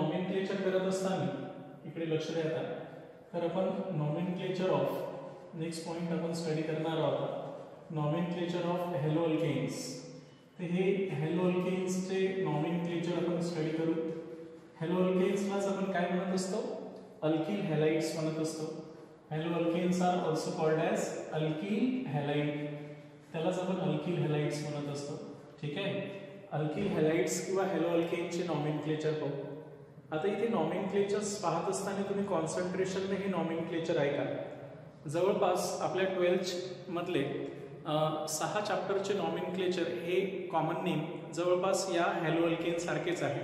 Nomenclature करत असताना इकडे लक्ष द्या आता. तर आपण नॉमेनक्लेचर ऑफ नेक्स्ट पॉइंट आपण स्टडी करणार आहोत. Nomenclature of halo alkanes. तर हे हॅलो अल्केन्सचे नॉमेनक्लेचर आपण स्टडी करू. हॅलो अल्केन्सलाच आपण काय म्हणत असतो? अल्किल हॅलाइड्स म्हणत असतो. Halo alkanes are also called as alkyl halide. त्यालाच आपण अल्किल हॅलाइड्स म्हणत असतो. ठीक आहे. अल्किल हॅलाइड्स किंवा हॅलो अल्केनचे नॉमेनक्लेचर पाहू. आता इथे नॉमेनक्लेचर्स पाहत असताना तुम्ही कॉन्सन्ट्रेशनने हे नॉमेनक्लेचर ऐका. जवळपास आपल्या 12th मधले 6 चॅप्टरचे नॉमेनक्लेचर हे कॉमन नेम जवळपास या हॅलो अल्केन सारखेच आहे.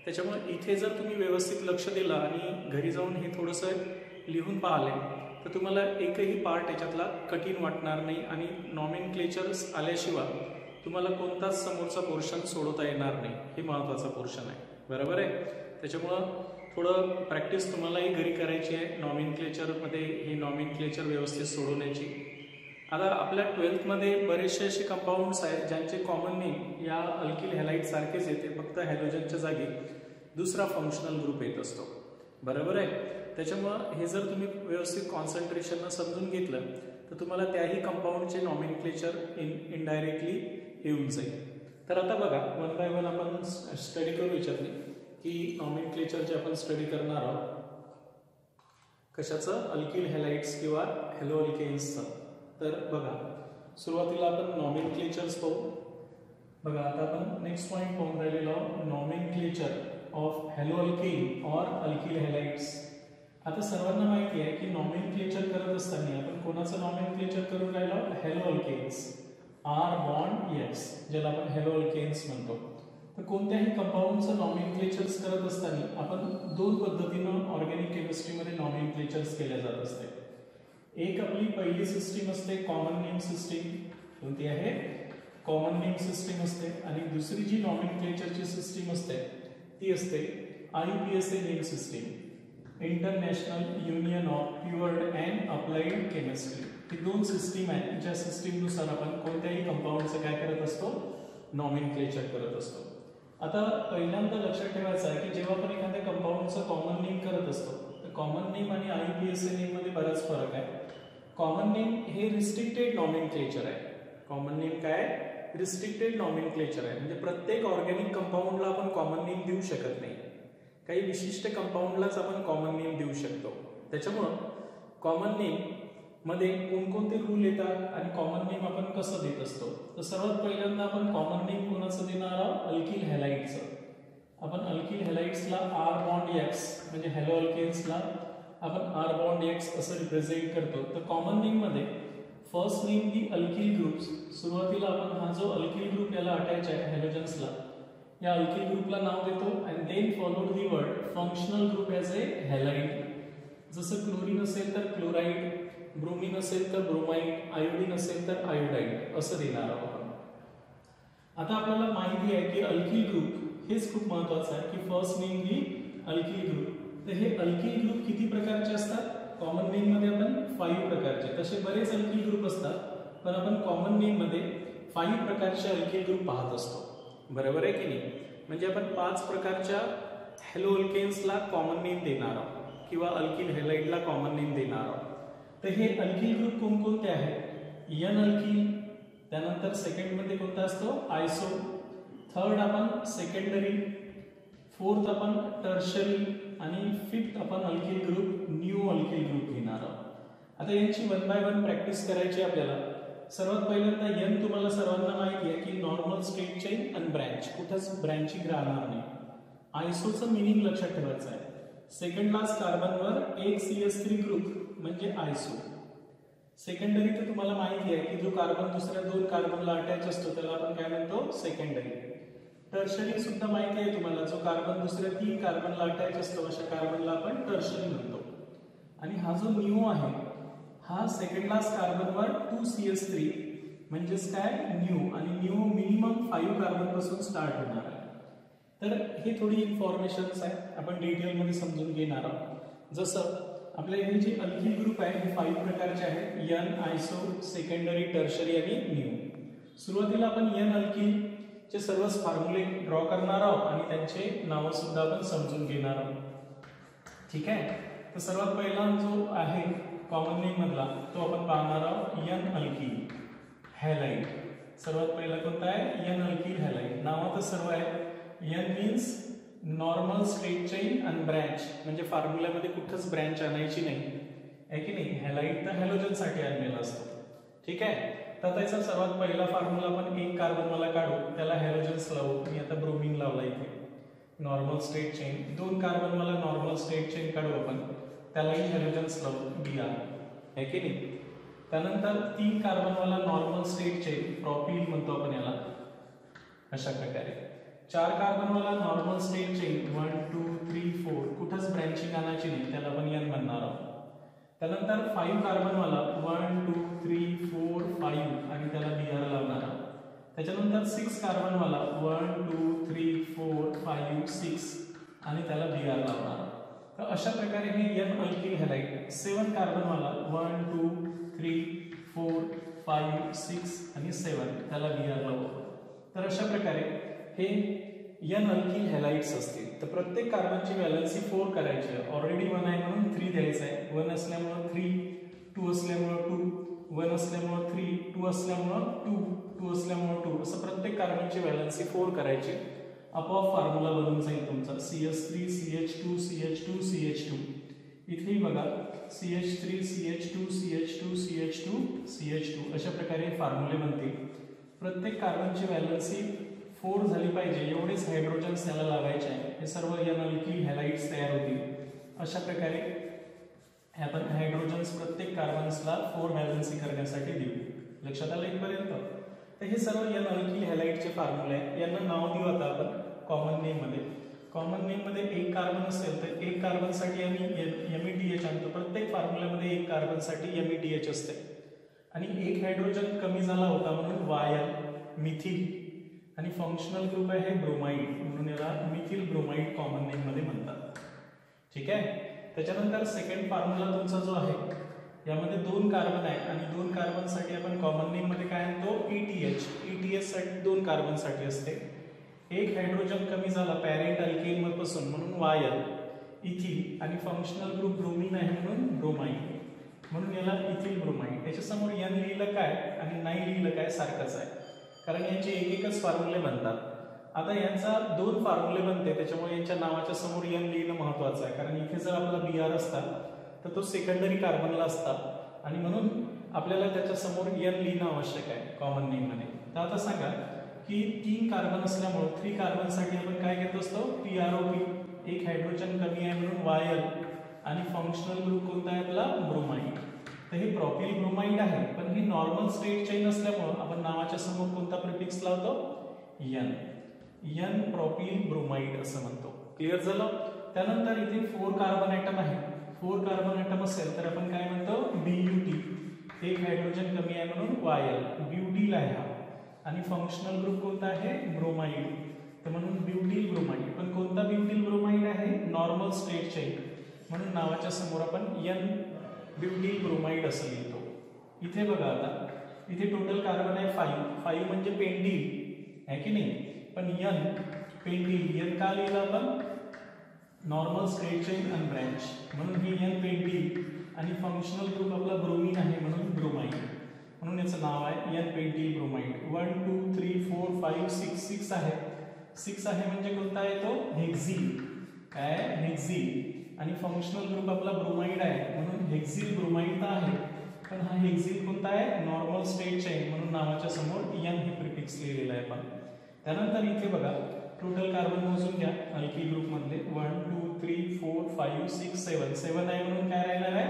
त्याच्यामुळे इथे जर तुम्ही व्यवस्थित लक्ष दिलं आणि घरी जाऊन हे थोडंसं लिहून पाहिले तर तुम्हाला एकही पार्ट याच्यातला कठीण वाटणार नाही आणि नॉमेनक्लेचर्स आल्याशिवाय तुम्हाला कोणताच समोरचा पोर्शन सोडवता येणार नाही. हे महत्त्वाचा पोर्शन आहे. बरोबर आहे. त्याच्यामुळं थोडं प्रॅक्टिस तुम्हालाही घरी करायची आहे नॉमेनक्लेचरमध्ये हे नॉमेनक्लेचर व्यवस्थित सोडवण्याची. आता आपल्या 12th मध्ये बरेचसे असे कंपाऊंड्स आहेत ज्यांचे कॉमन नेम या अल्किल हॅलाइड सारखेच येते, फक्त हॅलोजनच्या जागी दुसरा फंक्शनल ग्रुप येत असतो. बरोबर आहे. त्याच्यामुळं हे जर तुम्ही व्यवस्थित कॉन्सन्ट्रेशननं समजून घेतलं तर तुम्हाला त्याही कंपाऊंडचे नॉमेनक्लेचर इनडायरेक्टली येऊन जाईल. तर आता बघा वन बाय वन आपण स्टडी करू याच्यातली की नॉमेनक्लेचर जे आपण स्टडी करणार आहोत कशाचं? अल्किल हॅलाइड्स किंवा हॅलो अल्केन्सचं. तर बघा सुरुवातीला आपण नॉमेनक्लेचर्स पाहू. बघा आता आपण नेक्स्ट पॉइंट पाहून राहिलेलो आहोत nomenclature of halo alkane or alkyl halides. आता सर्वांना माहिती आहे की नॉमेनक्लेचर करत असताना आपण कोणाचं नॉमेनक्लेचर करून राहिलो? Halo alkanes. R bond X ज्याला आपण हॅलो अल्केन्स म्हणतो. तर कोणत्याही कंपाऊंडचं नॉमेनक्लेचर्स करत असताना आपण 2 पद्धतीनं ऑर्गॅनिक केमिस्ट्रीमध्ये नॉमेनक्लेचर्स केल्या जात असते. एक आपली पहिली सिस्टीम असते कॉमन नेम सिस्टीम. कोणती आहे? कॉमन नेम सिस्टीम असते. आणि दुसरी जी नॉमेनक्लेचरची सिस्टीम असते ती असते IPSA name system, international union of pure and applied chemistry. ही 2 सिस्टीम आहेत ज्या सिस्टीमनुसार आपण कोणत्याही कंपाऊंडचं काय करत असतो? नॉमेनक्लेचर करत असतो. आता पहिल्यांदा लक्षात ठेवायचं आहे की जेव्हा आपण एखाद्या कंपाऊंडचं कॉमन नेम करत असतो तर कॉमन नेम आणि IPSA नेम मध्ये बराच फरक आहे. कॉमन नेम हे रिस्ट्रिक्टेड नॉमेनक्लेचर आहे. कॉमन नेम काय? रिस्ट्रिक्टेड नॉमेनक्लेचर आहे. म्हणजे प्रत्येक ऑर्गॅनिक कंपाऊंडला आपण कॉमन नेम देऊ शकत नाही. काही विशिष्ट कंपाऊंडलाच आपण कॉमन नेम देऊ शकतो. त्याच्यामुळं कॉमन नेम मध्ये कोणकोणते रूल येतात आणि कॉमन नेम आपण कसं देत असतो? तर सर्वात पहिल्यांदा आपण कॉमन नेम कोणाचं देणार आहोत? अल्किल हॅलाइड्सचं. आपण अल्किल हॅलाइड्सला आर बॉन्ड एक्स म्हणजे हॅलो अल्केन्सला आपण आर बॉन्ड एक्स असं रिप्रेझेंट करतो. तर कॉमन नेम मध्ये first name the alkyl groups. सुरुवातीला आपण हा जो अल्किल ग्रुप याला अटॅच आहे हॅलोजन्सला या अल्किल ग्रुपला नाव देतो and then followed the word functional group as a halide. जसं क्लोरीन असेल तर क्लोराइड, ब्रोमीन असेल तर ब्रोमाइड, आयोडीन असेल तर आयोडाइड असं देणार आहोत आपण. आता आपल्याला माहिती आहे की अल्किल ग्रुप हेच खूप महत्वाचं आहे की first name the alkyl group. तर हे अल्किल ग्रुप किती प्रकारचे असतात? कॉमन नेम मध्ये आपण 5 प्रकारचे. तसे बरेच अल्किल ग्रुप असतात पण आपण कॉमन नेम मध्ये 5 प्रकारचे अल्किल ग्रुप पाहत असतो. बरोबर आहे की नाही? म्हणजे आपण 5 प्रकारच्या हॅलो अल्केन्सला कॉमन नेम देणार आहोत किंवा अल्किल हॅलाइडला कॉमन नेम देणार आहोत. तर हे अल्किल ग्रुप कोणकोणते आहेत? एन अल्किल, त्यानंतर सेकंड मध्ये कोणता असतो? आयसो, थर्ड आपण सेकंडरी, फोर्थ आपण टर्शरी आणि फिफ्थ आपण alkyl group new alkyl group घेणार आहोत. आता यांची 1 बाय 1 प्रॅक्टिस करायची आपल्याला. सर्वात पहिल्यांदा एन तुम्हाला सर्वांना माहिती आहे की नॉर्मल स्ट्रेट चेन आणि ब्रँच, कुठंच ब्रँचिंग राहणार नाही. आयसोचं मिनिंग लक्षात ठेवायचं आहे. सेकंडलाच कार्बनवर एक CH3 ग्रुप म्हणजे आयसो. सेकंडरी तर तुम्हाला माहिती आहे की जो कार्बन दुसऱ्या 2 कार्बनला अटॅच असतो त्याला आपण काय म्हणतो? सेकंडरी. टर्शरी सुद्धा माहिती आहे तुम्हाला, जो कार्बन दुसऱ्या 3 कार्बनला अटॅच असतो अशा कार्बनला आपण टर्शरी म्हणतो. आणि हा जो न्यू आहे हा सेकंडलाच कार्बनवर 2 CH3 म्हणजेच काय? न्यू. आणि न्यू मिनिमम 5 कार्बन पासून स्टार्ट होणार आहे. तर हे थोडी इन्फॉर्मेशन्स आहे, आपण डिटेलमध्ये समजून घेणार आहोत. जसं आपल्या हे जे अल्किल ग्रुप आहे हे 5 प्रकारचे आहेत: एन, आयसो, सेकंडरी, टर्शरी आणि न्यू. सुरुवातीला आपण एन अल्किल चे सर्वच फॉर्म्युले ड्रॉ करणार आहोत आणि त्यांचे नावं सुद्धा आपण समजून घेणार आहोत. ठीक आहे. तर सर्वात पहिला जो आहे कॉमन नेम मधला तो आपण पाहणार आहोत एन अल्किल हॅलाइड. सर्वात पहिला कोणता आहे? N alkyl halide. नावातच सर्व आहे. N means normal straight chain आणि ब्रँच, म्हणजे फॉर्म्युल्यामध्ये कुठंच ब्रँच आणायची नाही आहे की नाही. हॅलाइड तर हॅलोजन साठी आणलेला असतो. ठीक आहे. तर त्याचा सर्वात पहिला फॉर्म्युला आपण एक कार्बन वाला काढू, त्याला हॅलोजन्स लावू. मी आता ब्रोमिन लावला इथे. नॉर्मल स्ट्रेट चेन 2 कार्बन वाला नॉर्मल स्ट्रेट चेन काढू आपण, त्यालाही हॅलोजन्स लावू Br आहे की नाही. त्यानंतर 3 कार्बन वाला नॉर्मल स्ट्रेट चेन प्रोपिल म्हणतो आपण याला, अशा प्रकारे. 4 कार्बन वाला नॉर्मल स्ट्रेट चेन 1 2 3 4 कुठंच ब्रँचिंग आणायची नाही, त्याला आपण N म्हणणार आहोत. त्यानंतर 5 कार्बन वाला 1 2 3 4 5 आणि त्याला Br लावणार आहोत. त्याच्यानंतर 6 कार्बन वाला 1 2 3 4 5 6 आणि त्याला Br लावणार आहोत. तर अशा प्रकारे हे एन अल्किल हॅलाइड. 7 कार्बन वाला 1 2 3 4 5 6 आणि 7 त्याला Br लावू. तर अशा प्रकारे हे एन अल्किल हॅलाइड्स असतील. तर प्रत्येक कार्बनची व्हॅलन्सी 4 करायची आहे. ऑलरेडी 1 आहे म्हणून 3 द्यायचं आहे. 1 असल्यामुळे 3, 2 असल्यामुळे 2, 1 असल्यामुळे 3, 2 असल्यामुळे 2, 2 असल्यामुळे 2, असं प्रत्येक कार्बनची व्हॅलन्सी 4 करायची. आपोआप फॉर्म्युला बनून जाईल तुमचा CH3 CH2 CH2 CH2. इथेही बघा CH3 CH2 CH2 CH2 CH2 अशा प्रकारे फॉर्म्युले बनतील. प्रत्येक कार्बनची व्हॅलन्सी 4 झाली पाहिजे एवढेच हायड्रोजन्स त्याला लावायचे आहे. हे सर्व एन अल्किल हॅलाइड्स तयार होतील. अशा प्रकारे आपण हायड्रोजन्स प्रत्येक कार्बन्सला 4 व्हॅलन्सी करण्यासाठी देऊ. लक्षात आलं इथपर्यंत? तर हे सर्व एन अल्किल हॅलाइडचे फॉर्म्युले आहे. यांना नाव देऊ आता आपण कॉमन नेम मध्ये. कॉमन नेम मध्ये एक कार्बन असेल तर एक कार्बन साठी आम्ही MEDH आणतो. प्रत्येक फॉर्म्युल्यामध्ये एक कार्बन साठी MEDH असते. आणि एक हायड्रोजन कमी झाला होता म्हणून YL मिथिल आणि फंक्शनल ग्रुप आहे ब्रोमाइड म्हणून याला मिथिल ब्रोमाइड कॉमन नेम मध्ये म्हणतात. ठीक आहे. त्याच्यानंतर सेकंड फॉर्म्युला तुमचा जो आहे यामध्ये 2 कार्बन आहे आणि 2 कार्बन साठी आपण कॉमन नेम मध्ये काय आणतो? ETH साठी 2 कार्बन साठी असते. एक हायड्रोजन कमी झाला पॅरेंट अल्केन पासून म्हणून YL इथिल आणि फंक्शनल ग्रुप ब्रोमीन आहे म्हणून ब्रोमाइड म्हणून याला इथिल ब्रोमाइड. याच्या समोर N लिहिलं काय आणि नाही लिहिलं काय सारखंच आहे, कारण यांचे एकच फॉर्म्युले बनतात. आता यांचा 2 फॉर्म्युले बनते, त्याच्यामुळे यांच्या नावाच्या समोर N लिहिणं महत्त्वाचं आहे. कारण इथे जर आपला Br असता तर तो सेकंडरी कार्बनला असता आणि म्हणून आपल्याला त्याच्या समोर N लिहिणं आवश्यक आहे कॉमन नेम मध्ये. तर आता सांगा की 3 कार्बन असल्यामुळे 3 कार्बन साठी आपण काय घेत असतो? PROP. एक हायड्रोजन कमी आहे म्हणून YL आणि फंक्शनल ग्रुप कोणता आहे आपला? ब्रोमाइड. तर हे प्रोपिल ब्रोमाइड आहे, पण हे नॉर्मल स्ट्रेट चेन असल्यामुळे आपण नावाच्या समोर कोणता प्रिफिक्स लावतो? N प्रोपिल ब्रोमाइड असं म्हणतो. क्लिअर झालं? त्यानंतर इथे 4 कार्बन ॲटम आहे. 4 कार्बन ॲटम असेल तर आपण काय म्हणतो? BUT. एक हायड्रोजन कमी आहे म्हणून YL ब्युटील आहे हा आणि फंक्शनल ग्रुप कोणता आहे? ब्रोमाइड. तर म्हणून ब्युटील ब्रोमाइड. पण कोणता ब्युटील ब्रोमाइड आहे? नॉर्मल स्ट्रेट चेन म्हणून नावाच्या समोर आपण N ब्युटील ब्रोमाइड असं लिहितो. इथे बघा आता इथे टोटल कार्बन आहे 5 म्हणजे पेंडिल आहे की नाही, पण N पेंडिल. N का लिहिलं आपण? नॉर्मल स्ट्रेट चेन आणि ब्रँच म्हणून ही N पेंडिल आणि फंक्शनल ग्रुप आपला ब्रोमीन आहे म्हणून ब्रोमाइड म्हणून याचं नाव आहे N पेंटिल ब्रोमाइड. 1 2 3 4 5 6 6 आहे. 6 आहे म्हणजे कोणता आहे तो? हेक्झिल. काय? हेक्झिल. आणि फंक्शनल ग्रुप आपला ब्रोमाइड आहे म्हणून हेक्झिल ब्रोमाइड तर आहे, पण हा हेक्झिल कोणता आहे? नॉर्मल स्ट्रेट चेन म्हणून नावाच्या समोर N हे प्रिफिक्स लिहिलेलं आहे. पण त्यानंतर इथे बघा टोटल कार्बन मोजून घ्या अल्किल ग्रुप मधले. 1 2 3 4 5 6 7 7 आहे म्हणून काय राहणार आहे?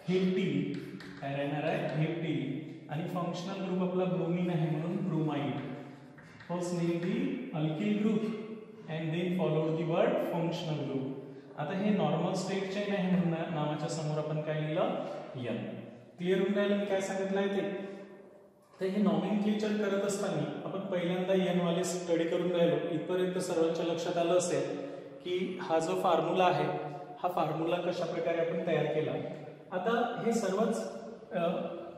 हेप्टिल. काय राहणार आहे? हेप्टिल. आणि फंक्शनल ग्रुप आपला ब्रोमीन आहे म्हणून bromide. First name the alkyl group and then followed the word functional group. आता हे नॉर्मल स्ट्रेट चेन आहे म्हणून नावाच्या समोर आपण काय लिहिलं? N. क्लिअर होऊन राहिलं मी काय सांगितलंय ते? तर हे नॉमेनक्लेचर करत असताना आपण पहिल्यांदा N वाले स्टडी करून राहिलो. इथपर्यंत सर्वांच्या लक्षात आलं असेल की हा जो फॉर्म्युला आहे हा फॉर्म्युला कशा प्रकारे आपण तयार केला. आता हे सर्वच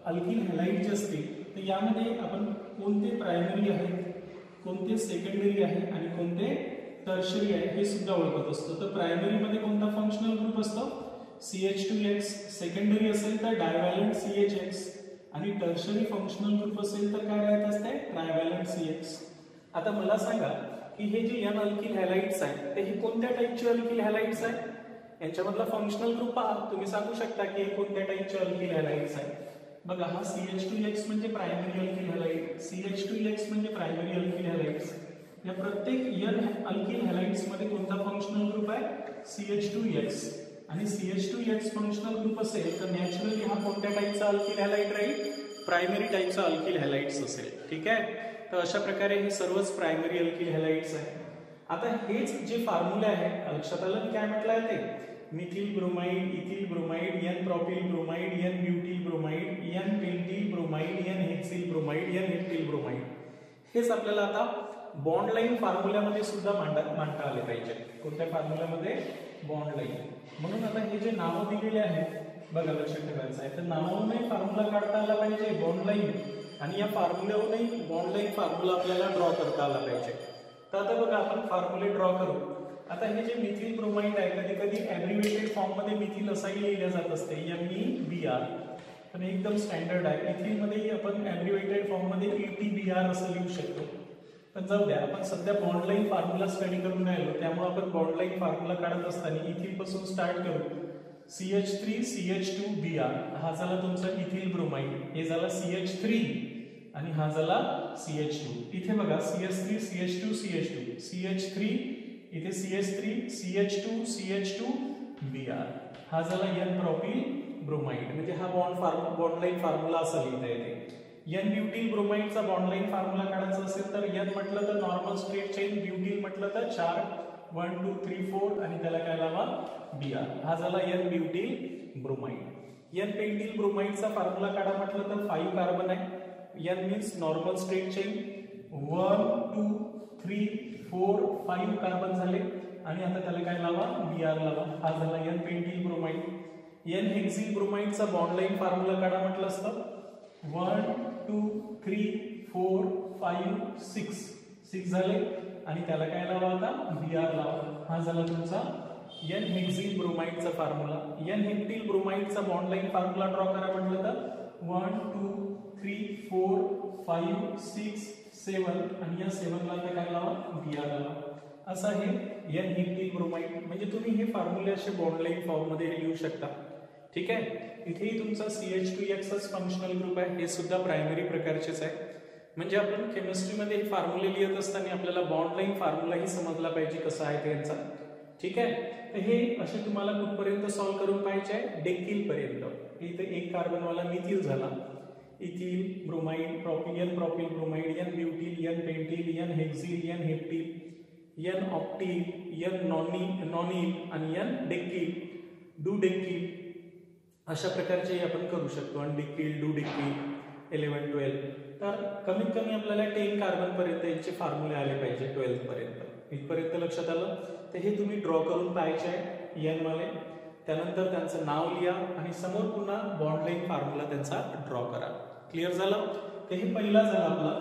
अल्किल हॅलाइड जे असतील तर यामध्ये आपण कोणते प्रायमरी आहेत कोणते सेकंडरी आहे आणि कोणते टर्शरी आहे हे सुद्धा ओळखत असतो. तर प्रायमरी मध्ये कोणता फंक्शनल ग्रुप असतो CH2X, सेकंडरी असेल तर डायव्हॅलंट CHX आणि टर्शरी फंक्शनल ग्रुप असेल तर काय राहत असते ट्रायव्हॅलंट CX. आता मला सांगा की हे जे n अल्किल हॅलाइड्स आहेत ते हे कोणत्या टाइपचे अल्किल हॅलाइड्स आहेत. यांच्यामधला फंक्शनल ग्रुप पहा, तुम्ही सांगू शकता की हे कोणत्या टाइपचे अल्किल हॅलाइड्स आहेत. बघा हा CH2X म्हणजे प्रायमरी अल्किल हॅलाइड, CH2X म्हणजे प्रायमरी अल्किल हॅलाइड्स. या प्रत्येक n अल्किल हॅलाइड्स मध्ये कोणता फंक्शनल ग्रुप आहे CH2X आणि CH2X फंक्शनल ग्रुप असेल तर नॅचरली हा कोणत्या टाइपचा अल्किल हॅलाइड राहील प्रायमरी टाइपचा अल्किल हॅलाइड्स असेल. ठीक आहे. तर अशा प्रकारे हे सर्वच प्रायमरी अल्किल हॅलाइड्स आहेत. आता हेच जे फॉर्म्युला आहे लक्षात आलं काय म्हटलं आहे ते methyl bromide, ethyl bromide, n propyl bromide, n butyl bromide, n pentyl bromide, n hexyl bromide, n heptyl bromide. हेच आपल्याला आता बॉन्ड लाईन फॉर्म्युल्यामध्ये सुद्धा मांडता आले पाहिजे. कोणत्या फॉर्म्युल्यामध्ये बॉन्ड लाईन. म्हणून आता हे जे नावं दिलेले आहेत बघा लक्षात ठेवायचं आहे. तर नावावरूनही फॉर्म्युला काढता आला पाहिजे बॉन्ड लाईन आणि या फॉर्म्युल्यावरूनही बॉन्ड लाईन फॉर्म्युला आपल्याला ड्रॉ करता आला पाहिजे. तर आता बघा आपण फॉर्म्युले ड्रॉ करू. आता हे जे मिथिल ब्रोमाइड आहे कधी कधी ॲब्रिव्हिएटेड फॉर्म मध्ये मिथिल असंही लिहिलं जात असते MEBR, पण एकदम स्टँडर्ड आहे. इथिल मध्येही आपण ॲब्रिव्हिएटेड फॉर्म मध्ये ETBR असं लिहू शकतो. पण जाऊ द्या, आपण सध्या बॉन्ड लाईन फॉर्म्युला स्टडी करून राहिलो त्यामुळे आपण बॉन्ड लाईन फॉर्म्युला काढत असताना इथिल पासून स्टार्ट करू. CH3CH2Br हा झाला तुमचा इथिल ब्रोमाइड, हे झाला CH3 आणि हा झाला CH2. इथे बघा CH3CH2CH2 CH3 इथे CH3CH2CH2Br हा झाला n प्रोपिल ब्रोमाइड. म्हणजे हा बॉन्ड लाईन फॉर्म्युला असा लिहिता येते. n ब्युटिल ब्रोमाइडचा बॉन्ड लाईन फॉर्म्युला काढायचा असेल तर n म्हटलं तर नॉर्मल स्ट्रेट चेन, ब्युटिल म्हटलं तर 4 1 2 3 4 आणि त्याला काय लावा Br हा झाला n butyl bromide. n pentyl ब्रोमाइडचा फॉर्म्युला काढा म्हटलं तर 5 कार्बन आहे. n means normal straight chain 1 2 3 4 5 carbon झाले आणि आता त्याला काय लावा Br लावा हा झाला n pentyl bromide. n hexyl ब्रोमाइडचा बॉन्ड लाईन फॉर्म्युला काढा म्हटलं असतं 1 2 3 4 5 6 झाले आणि त्याला काय लावा आता Br लावा हा झाला तुमचा n हेक्सिल ब्रोमाइडचा फॉर्म्युला. n हेप्टिल ब्रोमाइडचा बॉन्ड लाईन फॉर्म्युला ड्रॉ करा म्हटलं तर 1 2 3 4 5 6 7 आणि या 7 ला आता काय लावा Br लावा. असं आहे n हेप्टिल ब्रोमाइड. म्हणजे तुम्ही हे फॉर्म्युले असे बॉन्ड लाईन फॉर्म मध्ये लिहू शकता. ठीक आहे. इथेही तुमचा CH2X फंक्शनल ग्रुप आहे, हे सुद्धा प्रायमरी प्रकारचेच आहे. म्हणजे आपण केमिस्ट्रीमध्ये हे फॉर्म्युले लिहित असताना आपल्याला बॉन्ड लाईन फॉर्म्युलाही समजला पाहिजे कसा आहे त्यांचा. ठीक आहे. तर हे असे तुम्हाला कुठपर्यंत सॉल्व्ह करून पाहिजे आहे डेक्किल पर्यंत. इथे एक कार्बनवाला मिथिल झाला, ethyl bromide, propyl bromide, n ब्युटिल, n pentyl, n hexyl, n heptyl, n octyl, n नॉनिल आणि n डेक्किल, डू डेक्किल अशा प्रकारचे आपण करू शकतो. आणि डेक्किल, डू डेक्किल 11 12. तर कमीत कमी आपल्याला 10 कार्बन पर्यंत यांचे फॉर्म्युले आले पाहिजे 12th पर्यंत. इथपर्यंत लक्षात आलं. तर हे तुम्ही ड्रॉ करून पाहायचे आहे n वाले. त्यानंतर त्यांचं नाव लिहा आणि समोर पुन्हा बॉन्ड लाईन फॉर्म्युला त्यांचा ड्रॉ करा. क्लिअर झालं. तर हे पहिला झाला आपला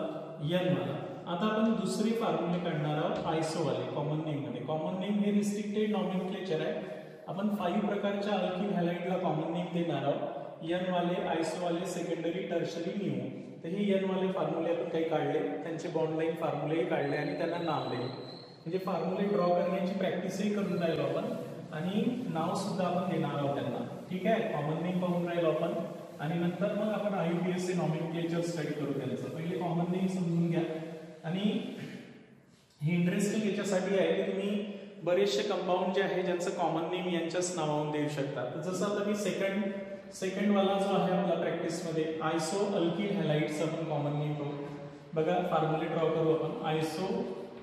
n वाला. आता आपण दुसरी फॉर्म्युले काढणार आहोत आयसो वाले कॉमन नेम मध्ये. कॉमन नेम हे रिस्ट्रिक्टेड नॉमेनक्लेचर आहे. आपण 5 प्रकारच्या अल्किल हॅलाइडला कॉमन नेम देणार आहोत. n वाले, आयसो वाले, सेकंडरी, टर्शरी, निओ. तर हे n वाले फॉर्म्युले आपण काही काढले, त्यांचे बॉन्ड लाईन फॉर्म्युलेही काढले आणि त्यांना नाव दिले. म्हणजे फॉर्म्युले ड्रॉ करण्याची प्रॅक्टिसही करून राहिलो आपण आणि नाव सुद्धा आपण देणार आहोत त्यांना. ठीक आहे. कॉमन नेम पाहून राहिलो आपण आणि नंतर मग आपण IUPAC नॉमेनक्लेचर स्टडी करू त्यांचं. पहिले कॉमन नेम समजून घ्या. आणि हे इंटरेस्टिंग याच्यासाठी आहे की तुम्ही बरेचसे कंपाऊंड जे आहे ज्यांचं कॉमन नेम यांच्याच नावावरून देऊ शकता. जसं आता मी सेकंड वाला जो आहे आपला प्रॅक्टिस मध्ये आयसो अल्किल हॅलाइड्स आपण कॉमन नेम पाहू. बघा फॉर्म्युले ड्रॉ करू आपण. आयसो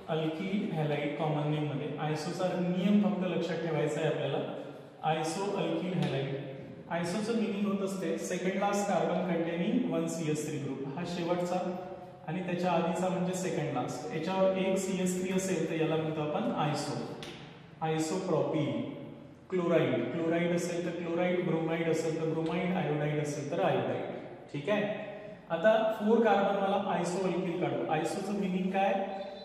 अल्किल हॅलाइड कॉमन नेम मध्ये आयसोचा नियम फक्त लक्षात ठेवायचा आहे आपल्याला. आयसो अल्किल हॅलाइड, आयसोचं मिनिंग होत असते second last carbon containing 1 CH3 group. हा शेवटचा आणि त्याच्या आधीचा म्हणजे सेकंड लास्ट. याच्यावर एक CH3 असेल तर याला म्हणतो आपण आयसो. आयसोप्रोपिल, क्लोराइड असेल तर क्लोराइड, ब्रोमाइड असेल तर ब्रोमाइड, आयोडाइड असेल तर आयोडाइड. ठीक आहे. आता 4 कार्बन वाला आयसो अल्किल काढू. आयसोचं मिनिंग काय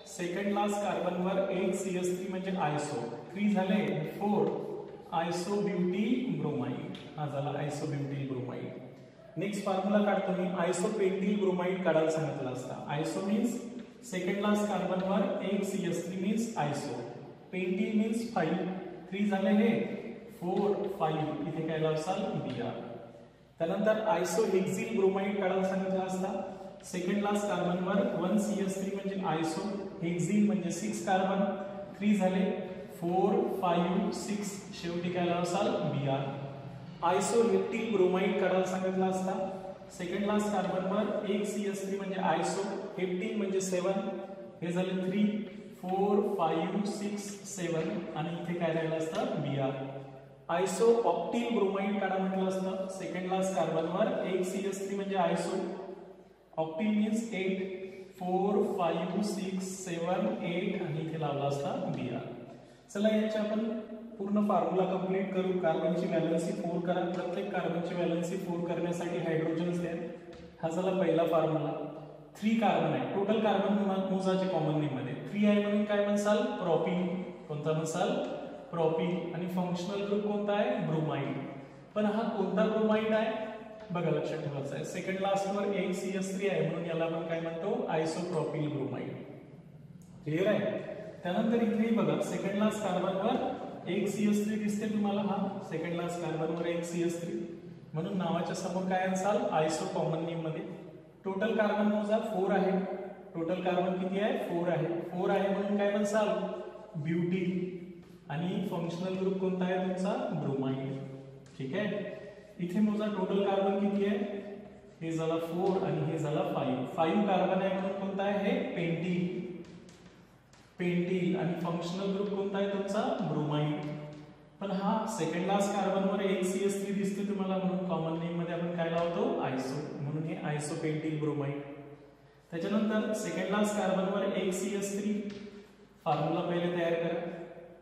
सेकंड लास्ट कार्बनवर एक CH3 म्हणजे आयसो, 3 झाले 4 आयसोब्युटील ब्रोमाइड, हा झाला आयसोब्युटील ब्रोमाइड. नेक्स्ट फॉर्म्युला काढतो मी, आयसोपेंटिल ब्रोमाइड काढायला सांगितलं असता. आयसो मीन्स सेकंड लास्ट कार्बनवर एक CH3 मीन्स आयसो, पेंटिल मीन्स 5, 3 झाले हे 4 5, इथे काय लावसाल Br. त्यानंतर आयसोहेक्सिल ब्रोमाइड काढायला सांगितलं असता. सेकंड लास्ट कार्बनवर 1 CH3 म्हणजे आयसो, हेक्सिल म्हणजे 6 कार्बन, 3 झाले 4 5 6, शेवटी काय लावसाल Br. आयसोहेप्टिल ब्रोमाइड काढायला सांगितलं असता. सेकंड लास्ट कार्बनवर एक CH3 म्हणजे आयसो, हेप्टिल म्हणजे 7, हे झाले 3 4 5 6 7 आणि इथे काय राहिलं असतं Br. आयसो ऑक्टिल ब्रोमाइड काढा म्हटलं असतं. सेकंड लास्ट कार्बनवर एक CH3 म्हणजे आयसो, ऑक्टिल मीन्स 8 4 5 6 7 8 आणि इथे लावला असता Br. चला याचे आपण पूर्ण फॉर्म्युला कंप्लीट करू. कार्बनची व्हॅलेन्सी 4 करा. प्रत्येक कार्बनची व्हॅलेन्सी 4 करण्यासाठी हायड्रोजन्स द्या. हा झाला पहिला फॉर्म्युला. 3 कार्बन आहे, टोटल कार्बन मोजाचे कॉमन नेम मध्ये 3 आहे म्हणून काय म्हणसाल प्रोपीन. कोणता म्हणसाल प्रोपीन. आणि फंक्शनल ग्रुप कोणता आहे ब्रोमाइड. पण हा कोणता ब्रोमाइड आहे बघा, लक्षात ठेवायचं आहे. सेकंड लास्ट वर एक CH3 आहे म्हणून याला आपण काय म्हणतो आयसोप्रोपिल ब्रोमाइड. क्लियर आहे. त्यानंतर इथे बघा सेकंड लास्ट कार्बनवर एक CH3 दिसते तुम्हाला, हा सेकंड लास्ट कार्बनवर एक CH3 म्हणून नावाच्या समोर काय असाल आयसो कॉमन नेम मध्ये. टोटल कार्बन मोजा 4 आहे. टोटल कार्बन किती आहे 4 आहे. 4 आहे म्हणून काय म्हणसाल ब्युटील. आणि फंक्शनल ग्रुप कोणता आहे तुमचा ब्रोमाइड. ठीक आहे. इथे मोजा टोटल कार्बन किती आहे, हे झाला 4 आणि हे झाला 5 कार्बन आहे म्हणून कोणता आहे हे पेंटिल. पेंटिल आणि फंक्शनल ग्रुप कोणता आहे तुमचा ब्रोमाइड. पण हा सेकंड लास्ट कार्बनवर एक CH3 दिसते तुम्हाला म्हणून कॉमन नेम मध्ये आपण काय लावतो आयसो, म्हणून हे आयसोपेंटिल ब्रोमाइड. त्याच्यानंतर सेकंड लास्ट कार्बनवर एक CH3, फॉर्म्युला पहिले तयार करा.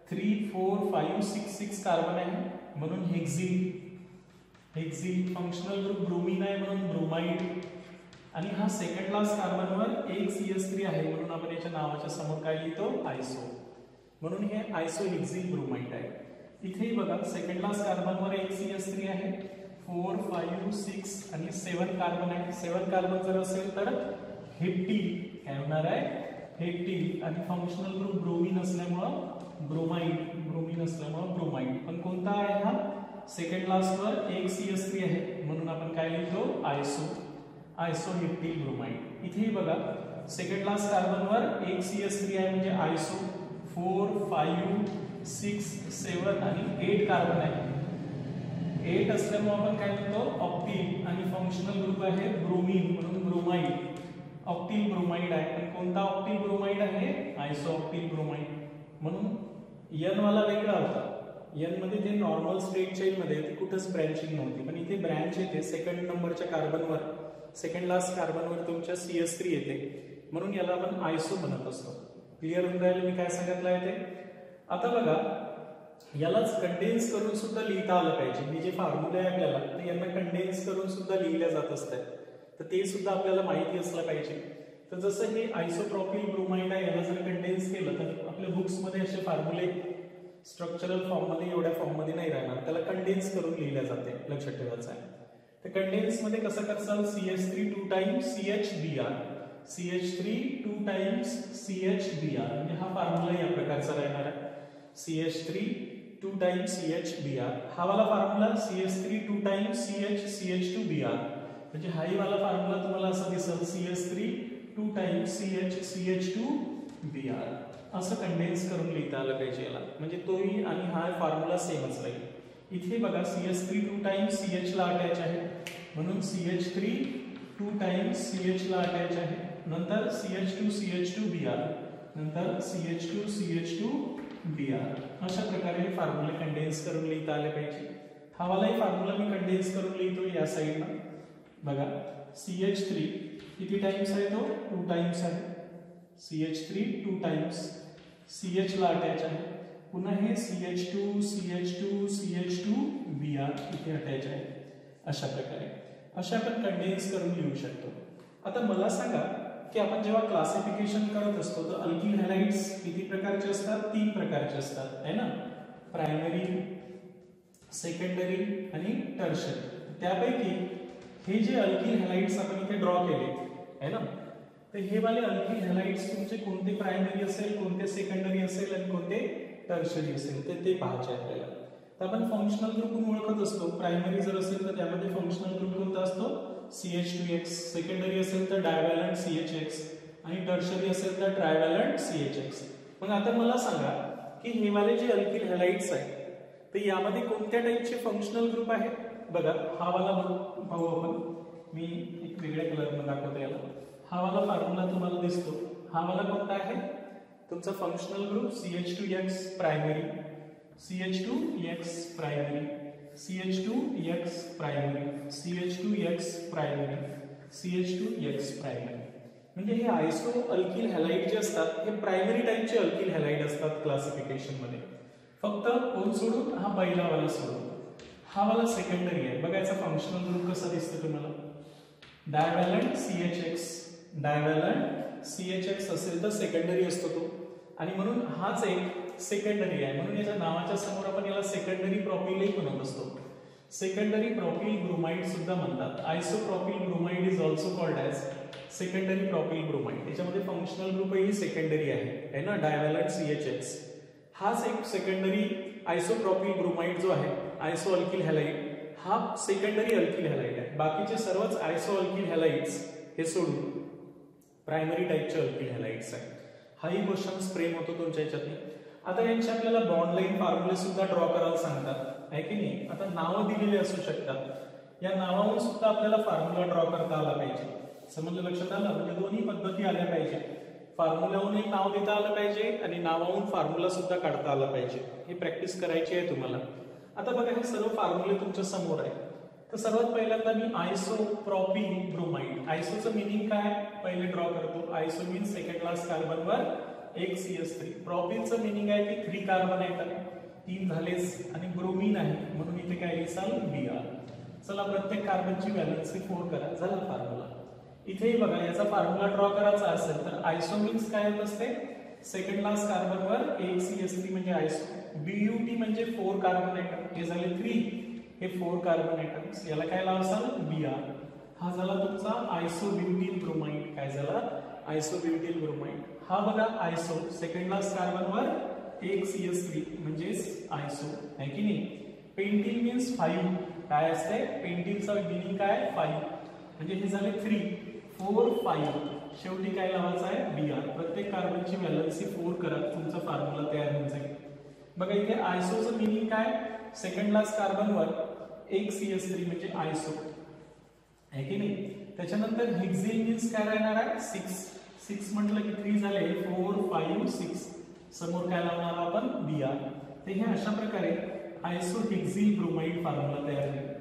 3 4 5 6 6 कार्बन आहे म्हणून hexyl. Hexyl functional group bromine आहे म्हणून ब्रोमाइड. आणि हा सेकंड लास्ट कार्बनवर एक CH3 आहे म्हणून आपण याच्या नावाच्या समोर काय लिहितो आयसो, म्हणून हे आयसोहेक्सिल ब्रोमाइड आहे. इथे बघा सेकंड लास्ट कार्बनवर एक CH3 आहे, 4 5 6 आणि 7 कार्बन आहे. 7 कार्बन जर असेल तर हेप्टिल काय होणार आहे हेप्टिल. आणि फंक्शनल ग्रुप ब्रोमीन असल्यामुळं ब्रोमाइड, ब्रोमीन असल्यामुळं ब्रोमाइड. पण कोणता आहे हा सेकंड लास्ट वर एक CH3 आहे म्हणून आपण काय लिहितो आयसो, आयसोहेप्टिल ब्रोमाइड. इथे बघा सेकंड लास्ट कार्बनवर एक CH3 आहे म्हणजे आयसो, 4 5 6 7 आणि 8 कार्बन आहे. 8 असल्यामुळे आपण काय लिहितो ऑक्टिल. आणि फंक्शनल ग्रुप आहे ब्रोमीन म्हणून ब्रोमाइड. ऑक्टिल ब्रोमाइड आहे. पण कोणता ऑक्टिल ब्रोमाइड आहे आयसो ऑक्टिल ब्रोमाइड. म्हणून N वाला वेगळा होता. N मध्ये ते नॉर्मल स्टेट चेन मध्ये ती कुठेच ब्रँचिंग नव्हती, पण इथे ब्रँच येते सेकंड नंबरच्या कार्बनवर, सेकंड लास्ट कार्बनवर तुमच्या CH3 येते म्हणून याला आपण आयसो म्हणत असतो. क्लिअर होऊन राहिले मी काय सांगितलं आहे ते. आता बघा यालाच कंडेन्स करून सुद्धा लिहिता आलं पाहिजे. हे जे फॉर्म्युले आहे आपल्याला ते यांना कंडेन्स करून सुद्धा लिहिल्या जात असतात, तर ते सुद्धा आपल्याला माहिती असलं पाहिजे. तर जसं हे आयसोप्रोपिल ब्रोमाइड आहे याला जर कंडेन्स केलं तर आपल्या बुक्स मध्ये असे फॉर्म्युले स्ट्रक्चरल फॉर्म मध्ये एवढ्या फॉर्म मध्ये नाही राहणार, त्याला कंडेन्स करून लिहिल्या जाते. लक्षात ठेवायचं आहे. तर कंडेन्स मध्ये कसं करसाल CH3 2 times CHBr, CH3 2 times CHBr म्हणजे हा फॉर्म्युला या प्रकारचा राहणार आहे. CH3 2 times CHBr. हा वाला फॉर्म्युला CH3 2 टाइम्स CH2Br म्हणजे हाही वाला फॉर्म्युला तुम्हाला असं दिसेल CH3 2 टाइम्स CH2Br. असं कंडेन्स करून लिहिता आलं पाहिजे याला, म्हणजे तोही आणि हा फॉर्म्युला सेमच राहील. इथे बघा CH3 2 टाइम्स CH ला अटॅच आहे म्हणून CH3 2 टाइम्स CH ला अटॅच आहे. नंतर CH2 CH2Br, नंतर CH2 CH2Br. अशा प्रकारे हे फॉर्म्युले कंडेन्स करून लिहिता आले पाहिजे. हा वालाही फॉर्म्युला मी कंडेन्स करून लिहितो या साइडला. बघा CH3 किती टाइम्स आहे तो 2 टाइम्स आहे. CH3 2 टाइम्स CH ला अटॅच आहे. पुन्हा हे CH2 CH2 CH2Br इथे अटॅच आहे. अशा प्रकारे अशा आपण कंडेन्स करून लिहू शकतो. आता मला सांगा की आपण जेव्हा क्लासिफिकेशन करत असतो तर अल्किल हॅलाइड्स किती प्रकारचे असतात? 3 प्रकारचे असतात, है ना? प्रायमरी, सेकंडरी आणि टर्शियरी. त्यापैकी हे जे अल्किल हॅलाइड्स आपण इथे ड्रॉ केले, है ना, तर हे वाले अल्किल हॅलाइड्स तुमचे कोणते प्रायमरी असेल, कोणते सेकंडरी असेल आणि कोणते टर्शियरी असेल ते पाहायचे आपल्याला. तर आपण फंक्शनल ग्रुप ओळखत असतो. प्रायमरी जर असेल तर त्यामध्ये फंक्शनल ग्रुप कोणता असतो? CH2X. सेकंडरी असेल तर डायव्हॅलंट CHX आणि टर्शियरी असेल तर ट्रायव्हॅलंट CHX. मग आता मला सांगा की हे वाले जे अल्किल हॅलाइड्स आहेत तर यामध्ये कोणत्या टाइपचे फंक्शनल ग्रुप आहेत? बघा, हा वाला पाहू आपण. मी एक वेगळ्या कलरमध्ये दाखवतो याला. हा वाला फॉर्म्युला तुम्हाला दिसतो. हा वाला कोणता आहे? तुमचा functional group CH2X primary, CH2X primary, CH2X primary, CH2X primary, CH2X primary. म्हणजे हे आयसो अल्किल हॅलाइड जे असतात हे प्रायमरी टाइपचे अल्किल हॅलाइड असतात क्लासिफिकेशन मध्ये. फक्त कोण सोडून? हा पहिला वाला सोडून. हा वाला सेकंडरी आहे. बघा याचा फंक्शनल ग्रुप कसा दिसतो तुम्हाला? डायव्हॅलंट CHX. डायव्हॅलंट CHX असेल तर सेकंडरी असतो तो, आणि म्हणून हाच एक सेकंडरी आहे. म्हणून याच्या नावाच्या समोर आपण याला सेकंडरी प्रॉपिलही म्हणत असतो. सेकंडरी प्रॉपिल ब्रोमाइड सुद्धा म्हणतात. Isopropyl bromide is also called as secondary propyl bromide. त्याच्यामध्ये फंक्शनल ग्रुपही सेकंडरी आहे ना, डायव्हॅलंट CHX. हाच एक सेकंडरी आयसोप्रॉपिल ब्रोमाइड जो आहे, आयसो अल्किल हॅलाइड, हा सेकंडरी अल्किल हॅलाइड आहे. बाकीचे सर्वच आयसो अल्किल हॅलाइड्स हे सोडून प्रायमरी टाइपचे अल्किल हॅलाइड्स आहेत. हाही क्वेश्चन फ्रेम होतो तुमच्या ह्याच्यातनी. आता यांचे आपल्याला बॉन्ड लाईन फॉर्म्युले सुद्धा ड्रॉ करायला सांगतात, आहे की नाही? आता नावं दिलेली असू शकतात. या नावावरून सुद्धा आपल्याला फॉर्म्युला ड्रॉ करता आला पाहिजे. समजलं, लक्षात आलं? म्हणजे दोन्ही पद्धती आल्या पाहिजे. फॉर्म्युलावरून एक नाव देता आलं पाहिजे आणि नावावरून फॉर्म्युला सुद्धा काढता आला पाहिजे. हे प्रॅक्टिस करायची आहे तुम्हाला. आता बघा, हे सर्व फॉर्म्युले तुमच्या समोर आहे. तर सर्वात पहिल्यांदा मी आयसोप्रॉपिल ब्रोमाइड. आयसोचं मिनिंग काय पहिले ड्रॉ करतो. आयसो मीन्स सेकंड क्लास कार्बनवर एक CH3. प्रॉपिलचं मिनिंग आहे की 3 कार्बन आहेत, 3 झालेच, आणि ब्रोमीन आहे म्हणून इथे काय लिहिसाल? Br. चला, प्रत्येक कार्बनची व्हॅलन्सी 4 करा. झाला फॉर्म्युला. इथेही बघा, याचा फॉर्म्युला ड्रॉ करायचा असेल तर आयसो मीन्स काय होत असते? सेकंड क्लास कार्बनवर एक CH3 म्हणजे आयसो. BuT म्हणजे 4 कार्बन ॲटम. हे झाले 3, हे 4 कार्बन ॲटम्स. याला काय लावसाल? Br. हा झाला तुमचा आयसोब्युटिल ब्रोमाइड. काय झाला? आयसोब्युटिल ब्रोमाइड. हा बघा आयसो, सेकंड क्लास कार्बनवर एक CH3 म्हणजेच आयसो, आहे की नाही? Pentyl means 5. काय असते? पेंटिलचा मिनिंग काय? 5. म्हणजे हे झाले 3, 4, 5. शेवटी काय लावायचं आहे? Br. प्रत्येक कार्बनची व्हॅलन्सी 4 करा, तुमचा फॉर्म्युला तयार होऊन जाईल. बघा, इथे आयसोचं मिनिंग काय? सेकंड क्लास कार्बनवर एक CH3 म्हणजे आयसो, आहे की नाही? त्याच्यानंतर हेक्झिल मीन्स काय राहणार आहे? 6. 6 म्हटलं की 3 झाले, 4, 5, 6. समोर काय लावणार आपण? Br. तर हे अशा प्रकारे आयसो हेक्झिल ब्रोमाइड फॉर्म्युला तयार होईल.